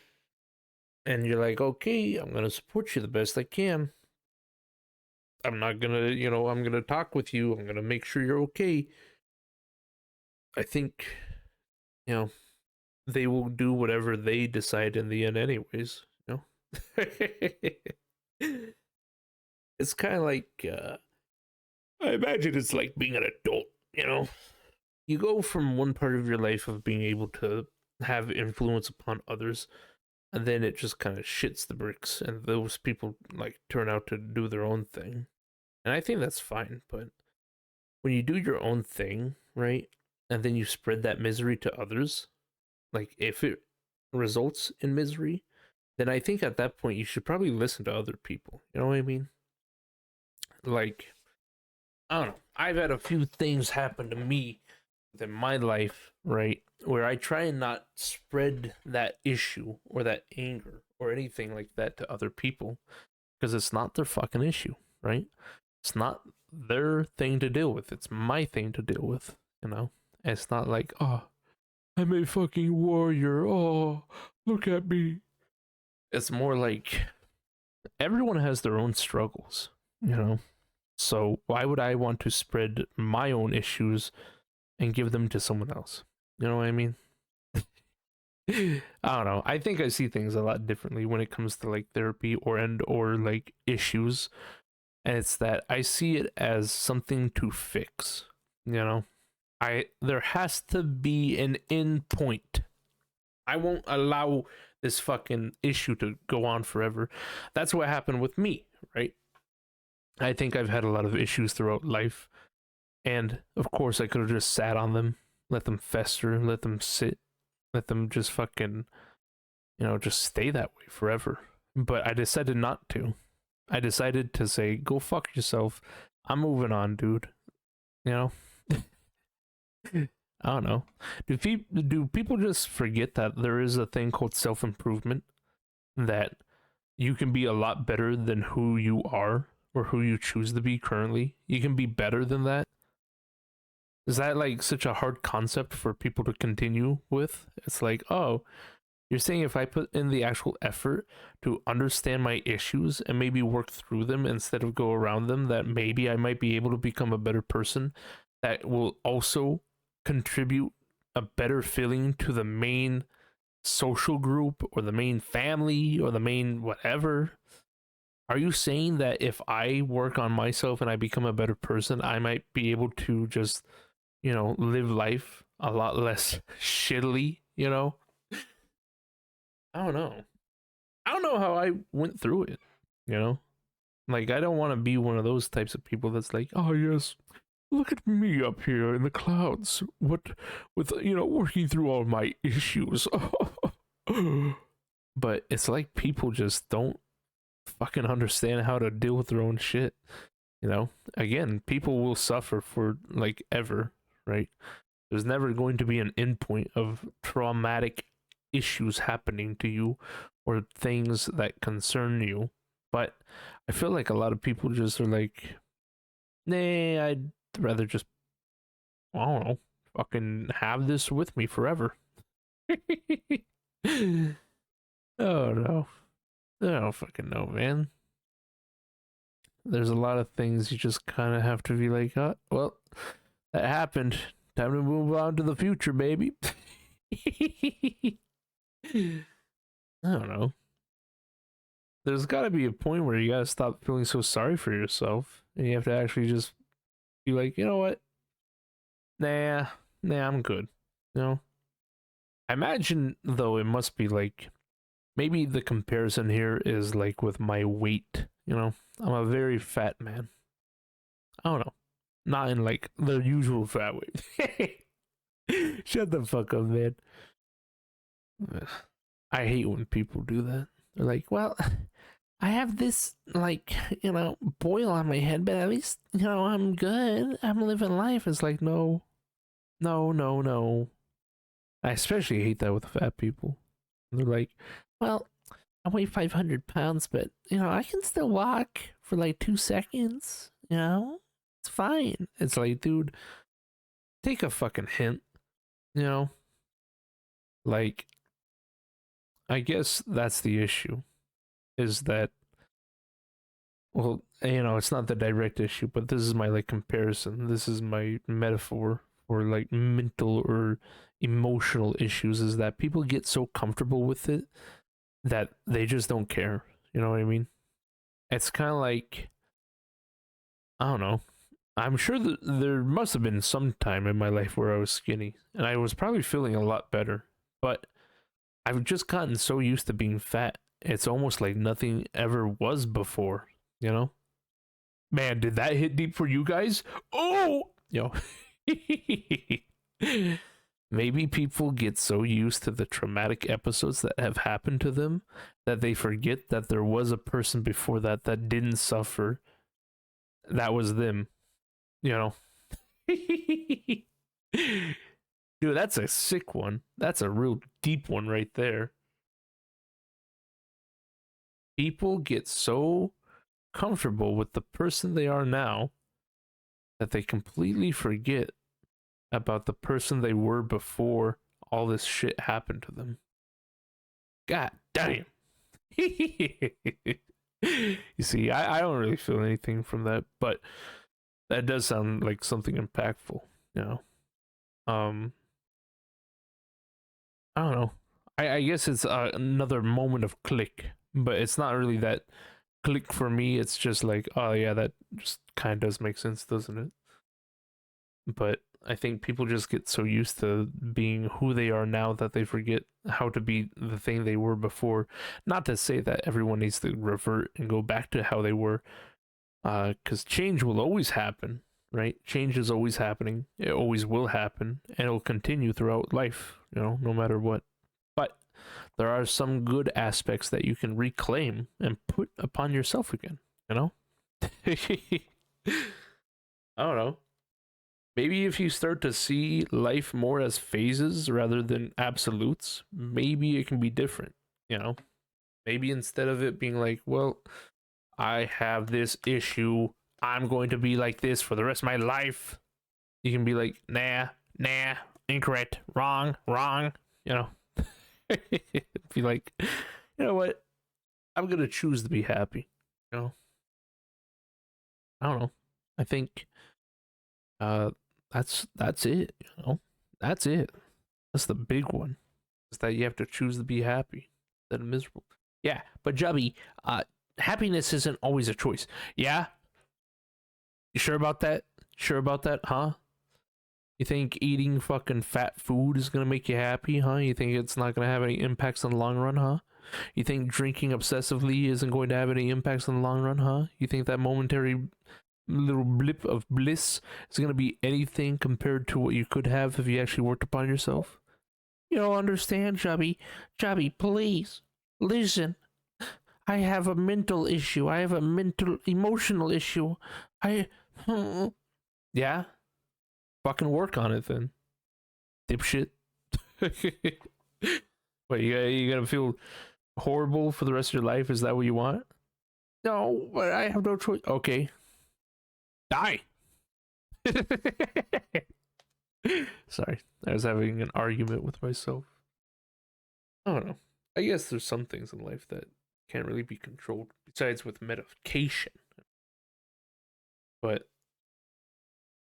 and you're like, okay, I'm gonna support you the best I can. I'm not gonna, I'm gonna talk with you. I'm gonna make sure you're okay. I think you know, they will do whatever they decide in the end, anyways. You know, it's kind of like I imagine it's like being an adult. You know, you go from one part of your life of being able to have influence upon others, and then it just kind of shits the bricks, and those people like turn out to do their own thing. And I think that's fine, but when you do your own thing, right, and then you spread that misery to others, like if it results in misery, then I think at that point you should probably listen to other people. You know what I mean? Like, I don't know. I've had a few things happen to me in my life, right, where I try and not spread that issue or that anger or anything like that to other people because it's not their fucking issue, right? It's not their thing to deal with. It's my thing to deal with, you know? And it's not like, oh, I'm a fucking warrior. Oh, look at me. It's more like everyone has their own struggles, you know? So why would I want to spread my own issues and give them to someone else? You know what I mean? I don't know. I think I see things a lot differently when it comes to like therapy or like issues. And it's that I see it as something to fix, you know? There has to be an end point. I won't allow this fucking issue to go on forever. That's what happened with me, right? I think I've had a lot of issues throughout life. And of course, I could have just sat on them, let them fester, let them sit, let them just fucking, just stay that way forever. But I decided not to. I decided to say, go fuck yourself. I'm moving on, dude. You know? I don't know. Do people just forget that there is a thing called self-improvement? That you can be a lot better than who you are or who you choose to be currently. You can be better than that. Is that like such a hard concept for people to continue with? It's like, oh, you're saying if I put in the actual effort to understand my issues and maybe work through them instead of go around them, that maybe I might be able to become a better person that will also contribute a better feeling to the main social group or the main family or the main whatever. Are you saying that if I work on myself and I become a better person, I might be able to just, live life a lot less shittily, I don't know. I don't know how I went through it, you know? Like, I don't want to be one of those types of people that's like, oh, yes, look at me up here in the clouds. What, with, working through all my issues. But it's like people just don't fucking understand how to deal with their own shit, Again, people will suffer for, like, ever, right? There's never going to be an endpoint of traumatic issues happening to you or things that concern you. But I feel like a lot of people just are like, nah, I'd rather just, I don't know, fucking have this with me forever. Oh no. I don't fucking know, man. There's a lot of things you just kind of have to be like, oh, well, that happened. Time to move on to the future, baby. I don't know. There's got to be a point where you got to stop feeling so sorry for yourself and you have to actually just be like, you know what? Nah, I'm good. I imagine, though, it must be like, maybe the comparison here is like with my weight, I'm a very fat man. I don't know. Not in like the usual fat weight. Shut the fuck up, man. I hate when people do that. They're like, well, I have this, like, boil on my head, but at least, I'm good. I'm living life. It's like, no. I especially hate that with fat people. They're like, well, I weigh 500 pounds, but, I can still walk for like 2 seconds, It's fine. It's like, dude, take a fucking hint, Like, I guess that's the issue, is that, well, it's not the direct issue, but this is my, like, comparison. This is my metaphor for like mental or emotional issues is that people get so comfortable with it that they just don't care. You know what I mean? It's kind of like, I don't know. I'm sure that there must have been some time in my life where I was skinny and I was probably feeling a lot better. But I've just gotten so used to being fat. It's almost like nothing ever was before, you know? Man, did that hit deep for you guys? Oh, you know. Maybe people get so used to the traumatic episodes that have happened to them that they forget that there was a person before that that didn't suffer. That was them, you know. Dude, that's a sick one. That's a real deep one right there. People get so comfortable with the person they are now that they completely forget about the person they were before all this shit happened to them. God damn. You see, I don't really feel anything from that, but that does sound like something impactful, you know. I don't know. I guess it's another moment of click, but it's not really that click for me. It's just like, oh yeah, that just kind of does make sense, doesn't it? But I think people just get so used to being who they are now that they forget how to be the thing they were before. Not to say that everyone needs to revert and go back to how they were, because change will always happen, right? Change is always happening. It always will happen, and it'll continue throughout life, you know, no matter what. But there are some good aspects that you can reclaim and put upon yourself again, you know? I don't know. Maybe if you start to see life more as phases rather than absolutes, maybe it can be different, you know? Maybe instead of it being like, well, I have this issue, I'm going to be like this for the rest of my life, you can be like, nah, incorrect, wrong, you know? Be like, you know what? I'm going to choose to be happy, you know? I don't know. I think uh that's it, you know? That's it. That's the big one. Is that you have to choose to be happy instead of miserable. Yeah, but Jubby, happiness isn't always a choice. Yeah? You sure about that? Sure about that, huh? You think eating fucking fat food is gonna make you happy, huh? You think it's not gonna have any impacts in the long run, huh? You think drinking obsessively isn't going to have any impacts in the long run, huh? You think that momentary little blip of bliss is gonna be anything compared to what you could have if you actually worked upon yourself? You don't understand, Chubby. Chubby, please. Listen. I have a mental issue. I have a mental, emotional issue. I. Yeah? Fucking work on it then. Dipshit. Wait, you gotta feel horrible for the rest of your life? Is that what you want? No, but I have no choice. Okay. Die. Sorry. I was having an argument with myself. I don't know. I guess there's some things in life that can't really be controlled besides with medication. But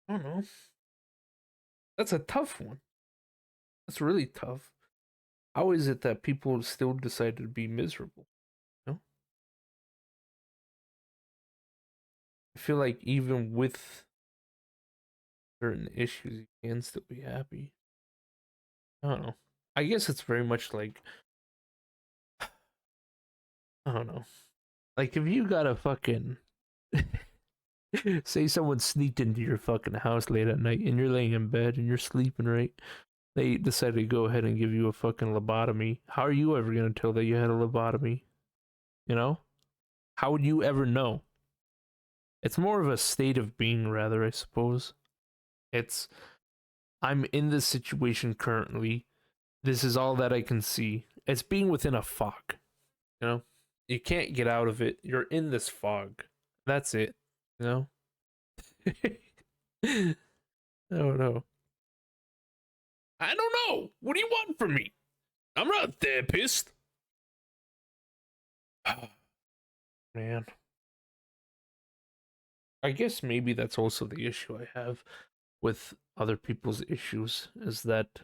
I don't know. That's a tough one. That's really tough. How is it that people still decide to be miserable? You know? I feel like even with certain issues, you can still be happy. I don't know. I guess it's very much like, I don't know. Like if you got a fucking say someone sneaked into your fucking house late at night and you're laying in bed and you're sleeping, right? They decided to go ahead and give you a fucking lobotomy. How are you ever gonna tell that you had a lobotomy? You know? How would you ever know? It's more of a state of being, rather, I suppose. It's, I'm in this situation currently. This is all that I can see. It's being within a fog. You know? You can't get out of it. You're in this fog. That's it. You know? I don't know. I don't know. What do you want from me? I'm not a therapist. Man. I guess maybe that's also the issue I have with other people's issues is that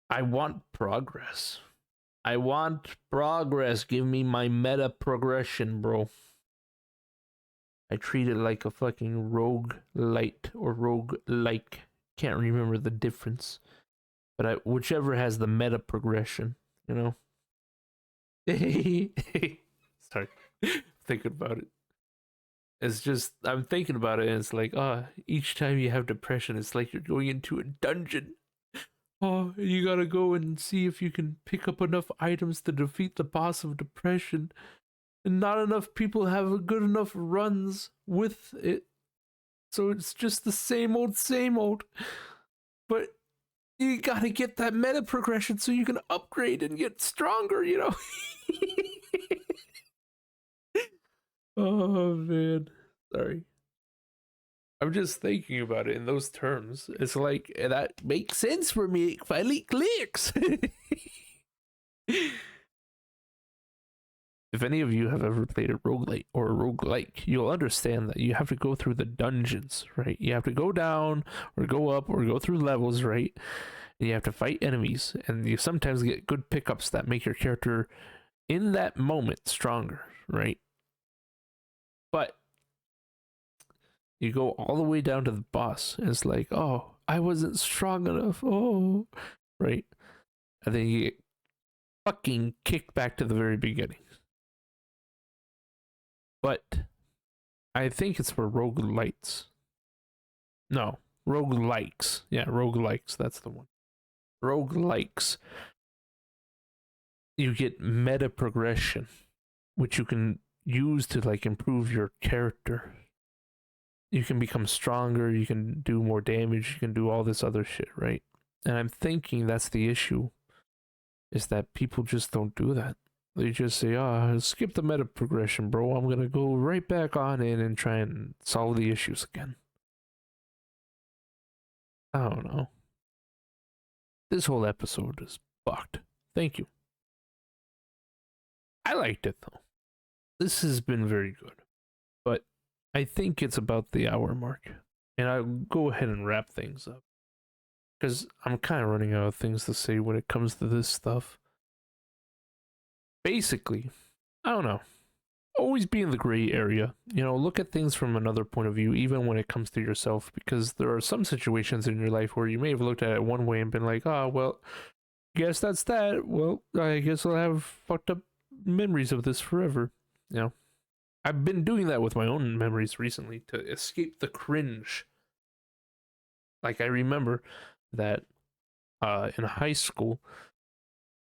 I want progress. I want progress. Give me my meta progression, bro. I treat it like a fucking rogue light or rogue like. Can't remember the difference. But whichever has the meta progression, you know? Sorry. Thinking about it. It's just, I'm thinking about it and it's like, each time you have depression, it's like you're going into a dungeon. Oh, you gotta go and see if you can pick up enough items to defeat the boss of depression. And not enough people have good enough runs with it. So it's just the same old. But you gotta get that meta progression so you can upgrade and get stronger, you know? Oh, man. Sorry. I'm just thinking about it in those terms. It's like, that makes sense for me. It finally clicks. If any of you have ever played a roguelite or a roguelike, you'll understand that you have to go through the dungeons, right? You have to go down or go up or go through levels, right? And you have to fight enemies. And you sometimes get good pickups that make your character in that moment stronger, right? But you go all the way down to the boss, and it's like, oh, I wasn't strong enough. Oh, right? And then you get fucking kicked back to the very beginning. But I think it's for roguelites. No, roguelikes. Yeah, roguelikes. That's the one. Roguelikes. You get meta progression, which you can use to like improve your character. You can become stronger, you can do more damage, you can do all this other shit, right? And I'm thinking that's the issue, is that people just don't do that. They just say, skip the meta progression, bro. I'm gonna go right back on in and try and solve the issues again. I don't know. This whole episode is fucked. Thank you. I liked it, though. This has been very good. But I think it's about the hour mark. And I'll go ahead and wrap things up. Because I'm kind of running out of things to say when it comes to this stuff. Basically, I don't know. Always be in the gray area. You know, look at things from another point of view, even when it comes to yourself. Because there are some situations in your life where you may have looked at it one way and been like, well, guess that's that. Well, I guess I'll have fucked up memories of this forever. You know? I've been doing that with my own memories recently to escape the cringe. Like, I remember that in high school,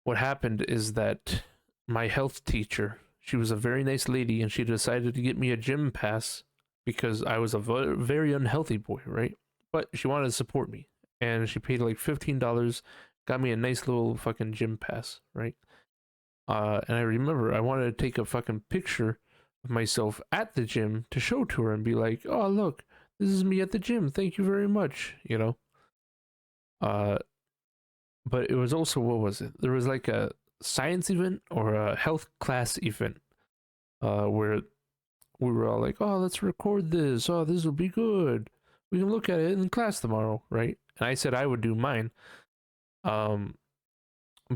what happened is that my health teacher, she was a very nice lady, and she decided to get me a gym pass because I was a very unhealthy boy, right? But she wanted to support me, and she paid like $15, got me a nice little fucking gym pass, right? And I remember I wanted to take a fucking picture of myself at the gym to show to her and be like, oh, look, this is me at the gym. Thank you very much, you know? But it was also, what was it? There was like a science event or a health class event where we were all like, oh, let's record this. Oh, this will be good. We can look at it in class tomorrow, right? And I said I would do mine. But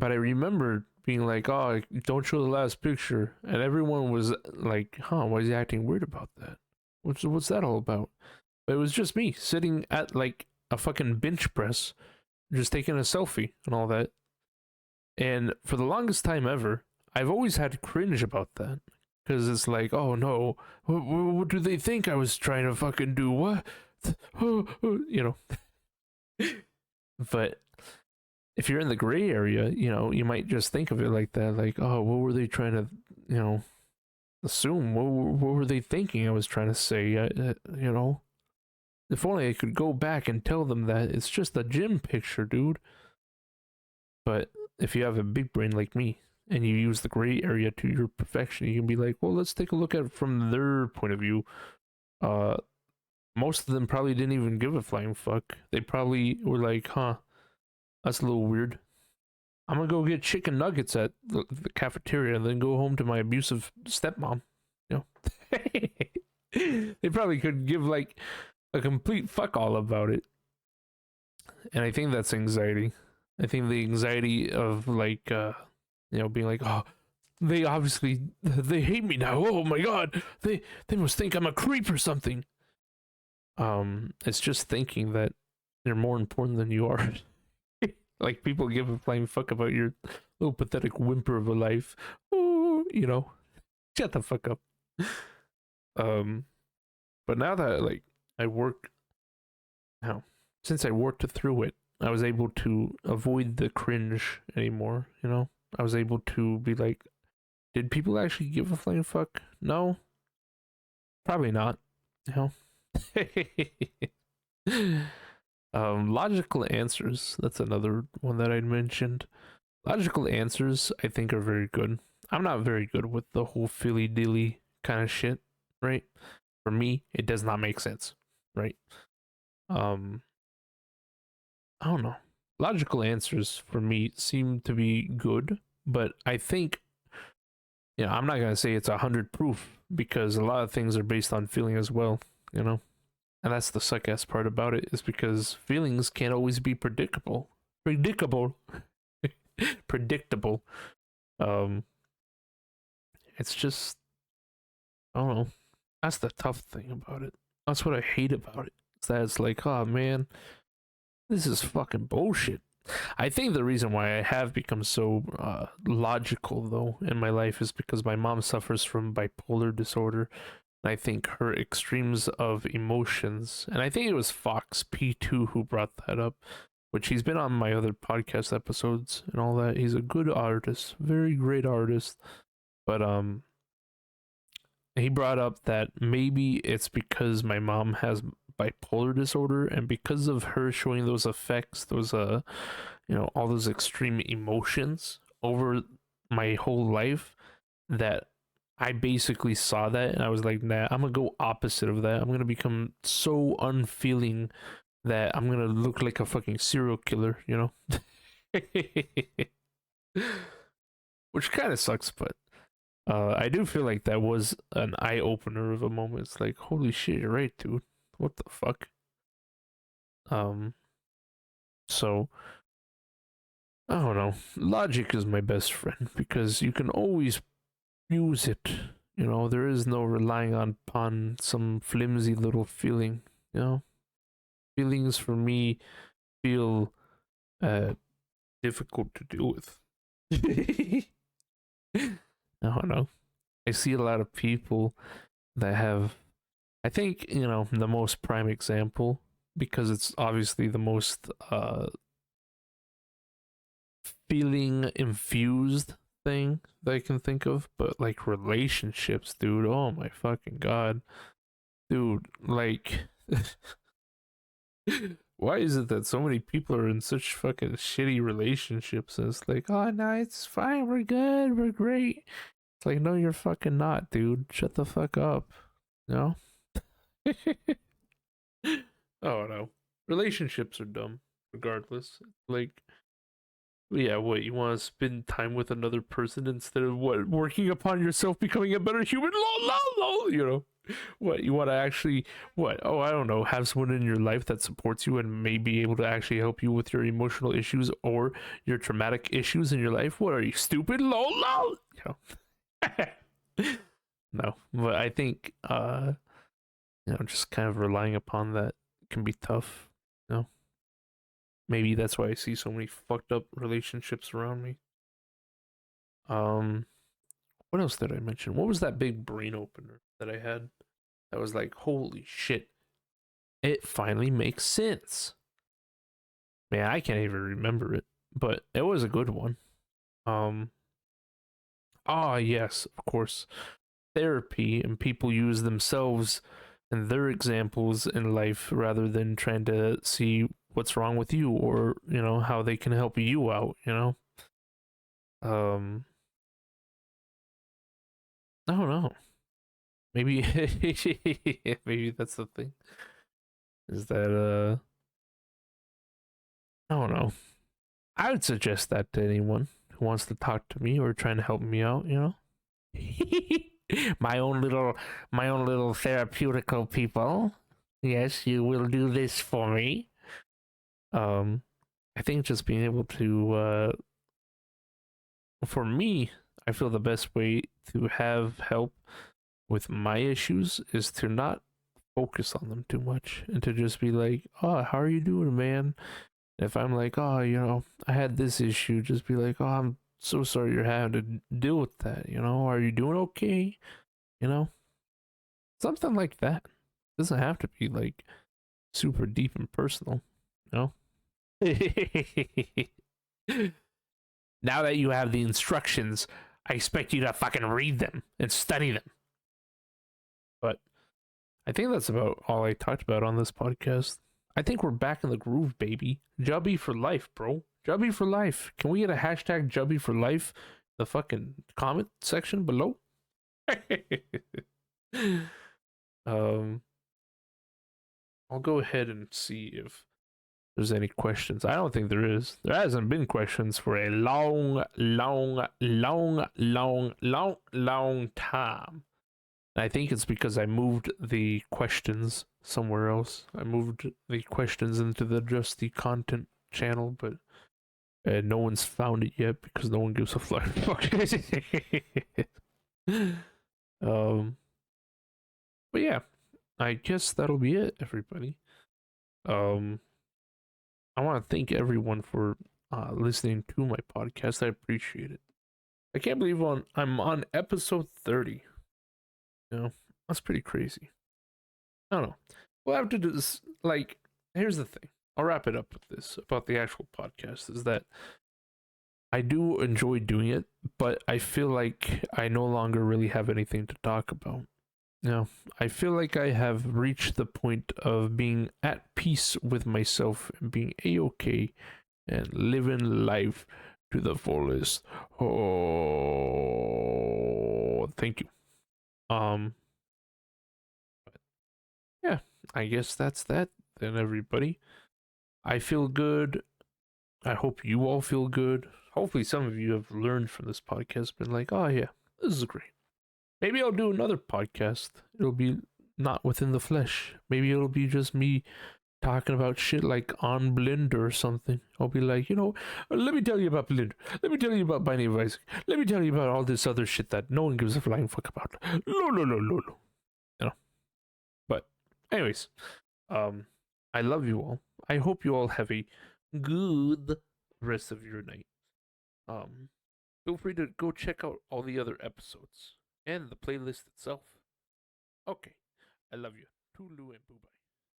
I remember being like, oh, don't show the last picture. And everyone was like, why is he acting weird about that? What's that all about? But it was just me sitting at like a fucking bench press, just taking a selfie and all that. And for the longest time ever, I've always had cringe about that. Because it's like, oh no, what do they think I was trying to fucking do? What? You know. But if you're in the gray area, you know, you might just think of it like that. Like, oh, what were they trying to, you know, assume? What were they thinking I was trying to say? You know? If only I could go back and tell them that it's just a gym picture, dude. But if you have a big brain like me, and you use the gray area to your perfection, you can be like, well, let's take a look at it from their point of view. Most of them probably didn't even give a flying fuck. They probably were like, that's a little weird. I'm gonna go get chicken nuggets at the cafeteria and then go home to my abusive stepmom. You know? They probably could give like a complete fuck all about it. And I think that's anxiety. I think the anxiety of like being like, oh, they hate me now. Oh my god. They must think I'm a creep or something. It's just thinking that they're more important than you are. Like people give a flying fuck about your little pathetic whimper of a life. Oh, shut the fuck up. But now that like I work now, since I worked through it, I was able to avoid the cringe anymore. I was able to be like, did people actually give a flying fuck? No, probably not. Logical answers. That's another one that I'd mentioned. Logical answers, I think, are very good. I'm not very good with the whole filly dilly kind of shit, right? For me, it does not make sense, right? I don't know. Logical answers for me seem to be good, but I think, I'm not gonna say it's 100 proof because a lot of things are based on feeling as well, and that's the suck ass part about it is because feelings can't always be predictable. Predictable. It's just, I don't know. That's the tough thing about it. That's what I hate about it. Is that it's like, oh man, this is fucking bullshit. I think the reason why I have become so logical though in my life is because my mom suffers from bipolar disorder. And I think her extremes of emotions, and I think it was Fox P2 who brought that up, which he's been on my other podcast episodes and all that. He's a good artist, very great artist. But he brought up that maybe it's because my mom has bipolar disorder, and because of her showing those effects, those all those extreme emotions over my whole life, that I basically saw that and I was like, nah, I'm gonna go opposite of that. I'm gonna become so unfeeling that I'm gonna look like a fucking serial killer, which kind of sucks, but I do feel like that was an eye opener of a moment. It's like, holy shit, you're right, dude. What the fuck? So I don't know. Logic is my best friend because you can always use it. There is no relying upon some flimsy little feeling. Feelings for me feel difficult to deal with. I don't know. I see a lot of people that have, I think, the most prime example, because it's obviously the most feeling infused thing that I can think of, but like relationships, dude. Oh my fucking god. Dude, like why is it that so many people are in such fucking shitty relationships? And it's like, oh no, it's fine, we're good, we're great. It's like, no, you're fucking not, dude. Shut the fuck up. No? Oh no. Relationships are dumb, regardless. Like, yeah, what, you want to spend time with another person instead of what, working upon yourself becoming a better human? Lol, lol, lol, What, you want to actually, what, oh, I don't know, have someone in your life that supports you and may be able to actually help you with your emotional issues or your traumatic issues in your life? What, are you stupid? Lol, lol, No, but I think, just kind of relying upon that can be tough, Maybe that's why I see so many fucked up relationships around me. What else did I mention? What was that big brain opener that I had that was like, holy shit, it finally makes sense? Man, I can't even remember it, but it was a good one. Yes, of course. Therapy, and people use themselves and their examples in life rather than trying to see what's wrong with you or, how they can help you out, I don't know. Maybe maybe that's the thing. Is that I don't know. I would suggest that to anyone who wants to talk to me or trying to help me out, my own little therapeutical people. Yes, you will do this for me. I think just being able to, for me, I feel the best way to have help with my issues is to not focus on them too much and to just be like, oh, how are you doing, man? If I'm like, oh, I had this issue, just be like, oh, I'm so sorry you're having to deal with that. Are you doing okay? You know, something like that. Doesn't have to be like super deep and personal, you know? Now that you have the instructions, I expect you to fucking read them and study them. But I think that's about all I talked about on this podcast. I think we're back in the groove, baby. Jubby for life, bro. Jubby for life. Can we get a hashtag Jubby for life? The fucking comment section below. um, I'll go ahead and see if there's any questions. I don't think there is. There hasn't been questions for a long, long, long, long, long, long time. I think it's because I moved the questions somewhere else. I moved the questions into the Justy content channel, but no one's found it yet because no one gives a fuck. um, but yeah, I guess that'll be it, everybody. Um, I want to thank everyone for listening to my podcast. I appreciate it. I can't believe I'm on episode 30. That's pretty crazy. I don't know. We'll have to do this. Like, here's the thing. I'll wrap it up with this about the actual podcast is that I do enjoy doing it, but I feel like I no longer really have anything to talk about. I feel like I have reached the point of being at peace with myself and being a-okay and living life to the fullest. Oh, thank you. Yeah, I guess that's that then, everybody. I feel good. I hope you all feel good. Hopefully, some of you have learned from this podcast, been like, oh, yeah, this is great. Maybe I'll do another podcast. It'll be not within the flesh. Maybe it'll be just me talking about shit like on Blender or something. I'll be like, let me tell you about Blender. Let me tell you about Binding of Isaac. Let me tell you about all this other shit that no one gives a flying fuck about. No, no, no, no, no. But, anyways, um, I love you all. I hope you all have a good rest of your night. Feel free to go check out all the other episodes and the playlist itself. Okay, I love you. Toodaloo and boo bye.